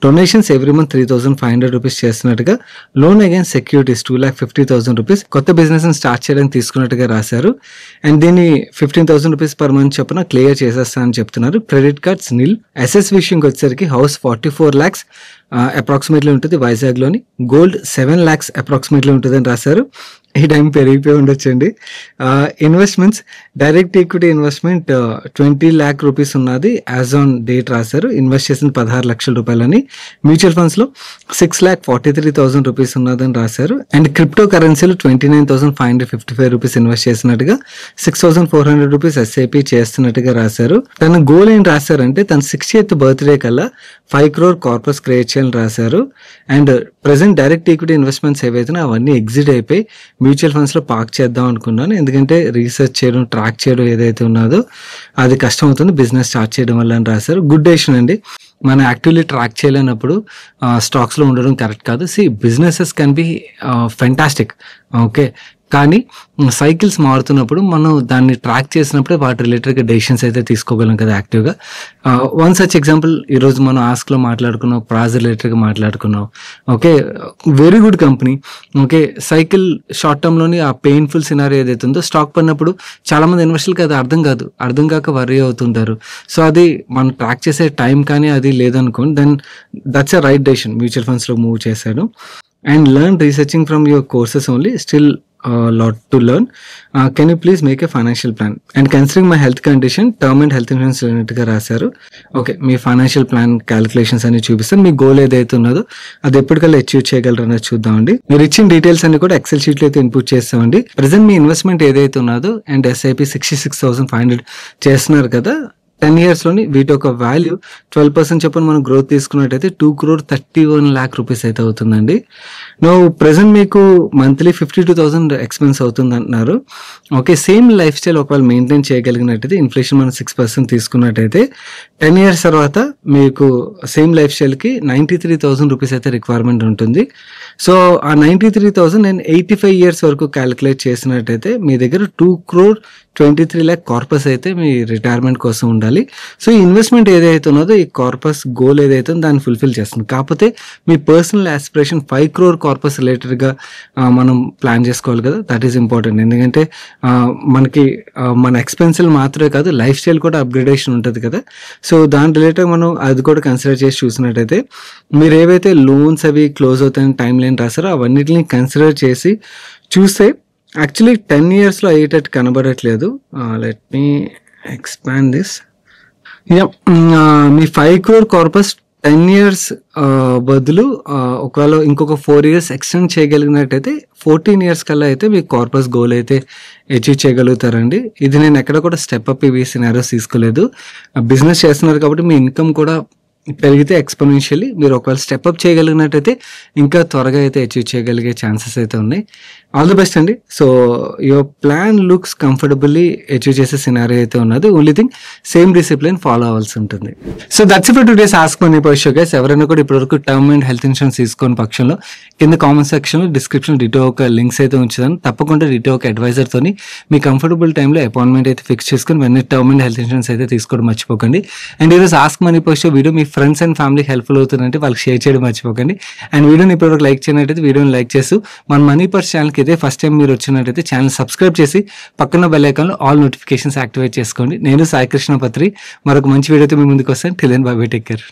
డొనేషన్స్ ఎవ్రీ మంత్ 3,500 రూపీస్ చేస్తున్నట్టుగా. Loan again securities 2,50,000 rupees. కొత్త బిజినెస్ స్టార్ట్ చేయడానికి తీసుకున్నట్టుగా రాశారు. అండ్ దీన్ని 15,000 రూపీస్ పర్ మంత్ చొప్పున క్లియర్ చేసేస్తానని చెప్తున్నారు. క్రెడిట్ కార్డ్స్ నిల్. ఎస్ఎస్ విషయంకి వచ్చేసరికి హౌస్ 44 lakhs అప్రాక్సిమేట్లీ ఉంటుంది వైజాగ్లోని. గోల్డ్ 7 lakhs అప్రాక్సిమేట్లీ ఉంటుందని రాశారు. ఈ టైం పెరిగిపోయి ఉండొచ్చండి. Investments direct equity investment 20 lakh rupees ఉన్నది యాజ్ ఆన్ డేట్ రాశారు. ఇన్వెస్ట్ చేసిన 16 లక్షల రూపాయలని. మ్యూచువల్ ఫండ్స్లో 6,43,000 రూపీస్ ఉన్నదని రాశారు. అండ్ క్రిప్టో కరెన్సీలో 29,555 రూపీస్ ఇన్వెస్ట్ చేసినట్టుగా, 6,400 రూపీస్ ఎస్ఐపి చేస్తున్నట్టుగా రాశారు. తన గోల్ ఏం రాశారంటే తన 60th బర్త్డే కల్లా 5 crore కార్పస్ క్రియేట్ చేయాలని రాశారు. And present direct equity investments ఏవైతే అవన్నీ ఎగ్జిట్ అయిపోయి మ్యూచువల్ ఫండ్స్లో పార్క్ చేద్దాం అనుకున్నాను. ఎందుకంటే రీసెర్చ్ చేయడం, ట్రాక్ చేయడం ఏదైతే ఉన్నదో అది కష్టం అవుతుంది బిజినెస్ స్టార్ట్ చేయడం వల్ల అని రాశారు. గుడ్ డెసిషన్ అండి. మనం యాక్టివ్లీ ట్రాక్ చేయలేనప్పుడు స్టాక్స్లో ఉండడం కరెక్ట్ కాదు. Businesses can be fantastic, okay, కానీ సైకిల్స్ మారుతున్నప్పుడు మనం దాన్ని ట్రాక్ చేసినప్పుడే వాటి రిలేటెడ్గా డెసిషన్స్ అయితే తీసుకోగలం కదా యాక్టివ్గా. వన్ సచ్ ఎగ్జాంపుల్ ఈరోజు మనం ఆస్క్లో మాట్లాడుకున్నాం, ప్రాజ్ రిలేటెడ్గా మాట్లాడుకున్నాం. Okay, very good company. Okay, cycle short టర్మ్లోని ఆ పెయిన్ఫుల్ సినారీ ఏదైతే ఉందో స్టాక్ పడినప్పుడు చాలామంది ఇన్వెస్టర్లకి అది అర్థం కాక వర్రీ అవుతుంటారు. సో అది మనం ట్రాక్ చేసే టైం కానీ అది లేదనుకోండి, then that's a right decision mutual ఫండ్స్లో మూవ్ చేశాడు. And learn researching from your courses only, still lot to learn. Can you please make a financial plan? And considering my health condition, term and health insurance గా రాశారు. ఓకే, మీ ఫైనాన్షియల్ ప్లాన్ క్యాలిక్యులేషన్స్ అన్ని చూపిస్తాను. మీ గోల్ ఏదైతే ఉన్నదో అది ఎప్పటికల్లా అచీవ్ చేయగలరు అనేది చూద్దామండి. మీరు ఇచ్చిన డీటెయిల్స్ అన్ని కూడా ఎక్సెల్ షీట్లో అయితే ఇన్పుట్ చేస్తామండి. ప్రెసెంట్ మీ ఇన్వెస్ట్మెంట్ ఏదైతే ఉన్నదో అండ్ SIP 66,500 చేస్తున్నారు కదా, 10 years లోని వీటి యొక్క వాల్యూ 12% చెప్పని మనం గ్రోత్ తీసుకున్నట్టయితే 2,31 lakh rupees అయితే అవుతుందండి. ప్రెసెంట్ మీకు మంత్లీ 52,000 ఎక్స్పెన్స్ అవుతుంది అంటున్నారు. ఓకే, సేమ్ లైఫ్ స్టైల్ ఒకవేళ మెయింటైన్ చేయగలిగినట్టయితే, ఇన్ఫ్లేషన్ మనం 6% తీసుకున్నట్టయితే 10 years తర్వాత మీకు సేమ్ లైఫ్ స్టైల్కి 93,000 rupees అయితే రిక్వైర్మెంట్ ఉంటుంది. సో ఆ 93,000 నేను 85 years వరకు క్యాలిక్యులేట్ చేసినట్టయితే మీ దగ్గర 2,23 lakh కార్పస్ అయితే మీ రిటైర్మెంట్ కోసం ఉండాలి. సో ఈ ఇన్వెస్ట్మెంట్ ఏదైతే ఉన్నదో ఈ కార్పస్ గోల్ ఏదైతే ఉందో దాన్ని ఫుల్ఫిల్ చేస్తుంది. కాకపోతే మీ పర్సనల్ ఆస్పిరేషన్ 5 crore కార్పస్ రిలేటెడ్గా మనం ప్లాన్ చేసుకోవాలి కదా, దట్ ఈస్ ఇంపార్టెంట్. ఎందుకంటే మనకి మన ఎక్స్పెన్సివ్ మాత్రమే కాదు, లైఫ్ స్టైల్ కూడా అప్గ్రేడేషన్ ఉంటుంది కదా. సో దాని రిలేటెడ్ మనం అది కూడా కన్సిడర్ చేసి చూసినట్టయితే మీరు ఏవైతే లోన్స్ అవి క్లోజ్ అవుతాయని టైం లైన్ రాసారో అవన్నిటిని కన్సిడర్ చేసి చూస్తే యాక్చువల్లీ 10 yearsలో అయ్యేటట్టు కనబడట్లేదు. Let me expand this. Me 5 crore corpus 10 years బదులు ఒకవేళ ఇంకొక 4 years ఎక్స్టెండ్ చేయగలిగినట్టయితే 14 years కల్లా అయితే మీ కార్పస్ గోల్ అయితే అచీవ్ చేయగలుగుతారండి. ఇది నేను ఎక్కడ కూడా స్టెప్ అప్ ఇవి సినారియోస్ తీసుకోలేదు. బిజినెస్ చేస్తున్నారు కాబట్టి మీ ఇన్కమ్ కూడా పెరిగితే ఎక్స్పోనెన్షియల్లీ మీరు ఒకవేళ స్టెప్ అప్ చేయగలిగినట్టయితే ఇంకా త్వరగా అయితే అచీవ్ చేయగలిగే ఛాన్సెస్ అయితే ఉన్నాయి. ఆల్ ది బెస్ట్ అండి. So your plan looks comfortably achieve చేసే సినారియో అయితే ఉన్నది. Only thing same discipline follow అవ్వాల్సి ఉంటుంది. So that's for today's ask money show guys. ఎవరైనా కూడా ఇప్పటివరకు టర్మ్ అండ్ హెల్త్ ఇన్సూరెన్స్ తీసుకోని పక్షంలో కింద కామెంట్ సెక్షన్లో డిస్క్రిప్షన్ డిటో ఒక లింక్స్ అయితే ఉంచుతాను. తప్పకుండా డిటో ఒక అడ్వైజర్తోని మీ కంఫర్టబుల్ టైంలో అపాయింట్మెంట్ అయితే ఫిక్స్ చేసుకుని వెంటనే టర్మ్ అండ్ హెల్త్ ఇన్సూరెన్స్ అయితే తీసుకోవడం మర్చిపోకండి. అండ్ ఈరోజు ask money show video me friends and family helpful అవుతుందంటే వాళ్ళకి షేర్ చేయడం మర్చిపోకండి. అండ్ వీడియోని ఇప్పటివరకు లైక్ చేయనట్టయితే వీడియోని లైక్ చేస్తూ మన మనీ పర్స్ ఛానల్కి అయితే ఫస్ట్ టైం మీరు వచ్చినట్టయితే ఛానల్ సబ్స్క్రైబ్ చేసి పక్కన బెల్ ఐకాన్లో ఆల్ నోటిఫికేషన్స్ యాక్టివేట్ చేసుకోండి. నేను సాయి కృష్ణ పత్రి మరొక మంచి వీడియోతో మీ ముందుకు వస్తాను. Till then bye bye, take care.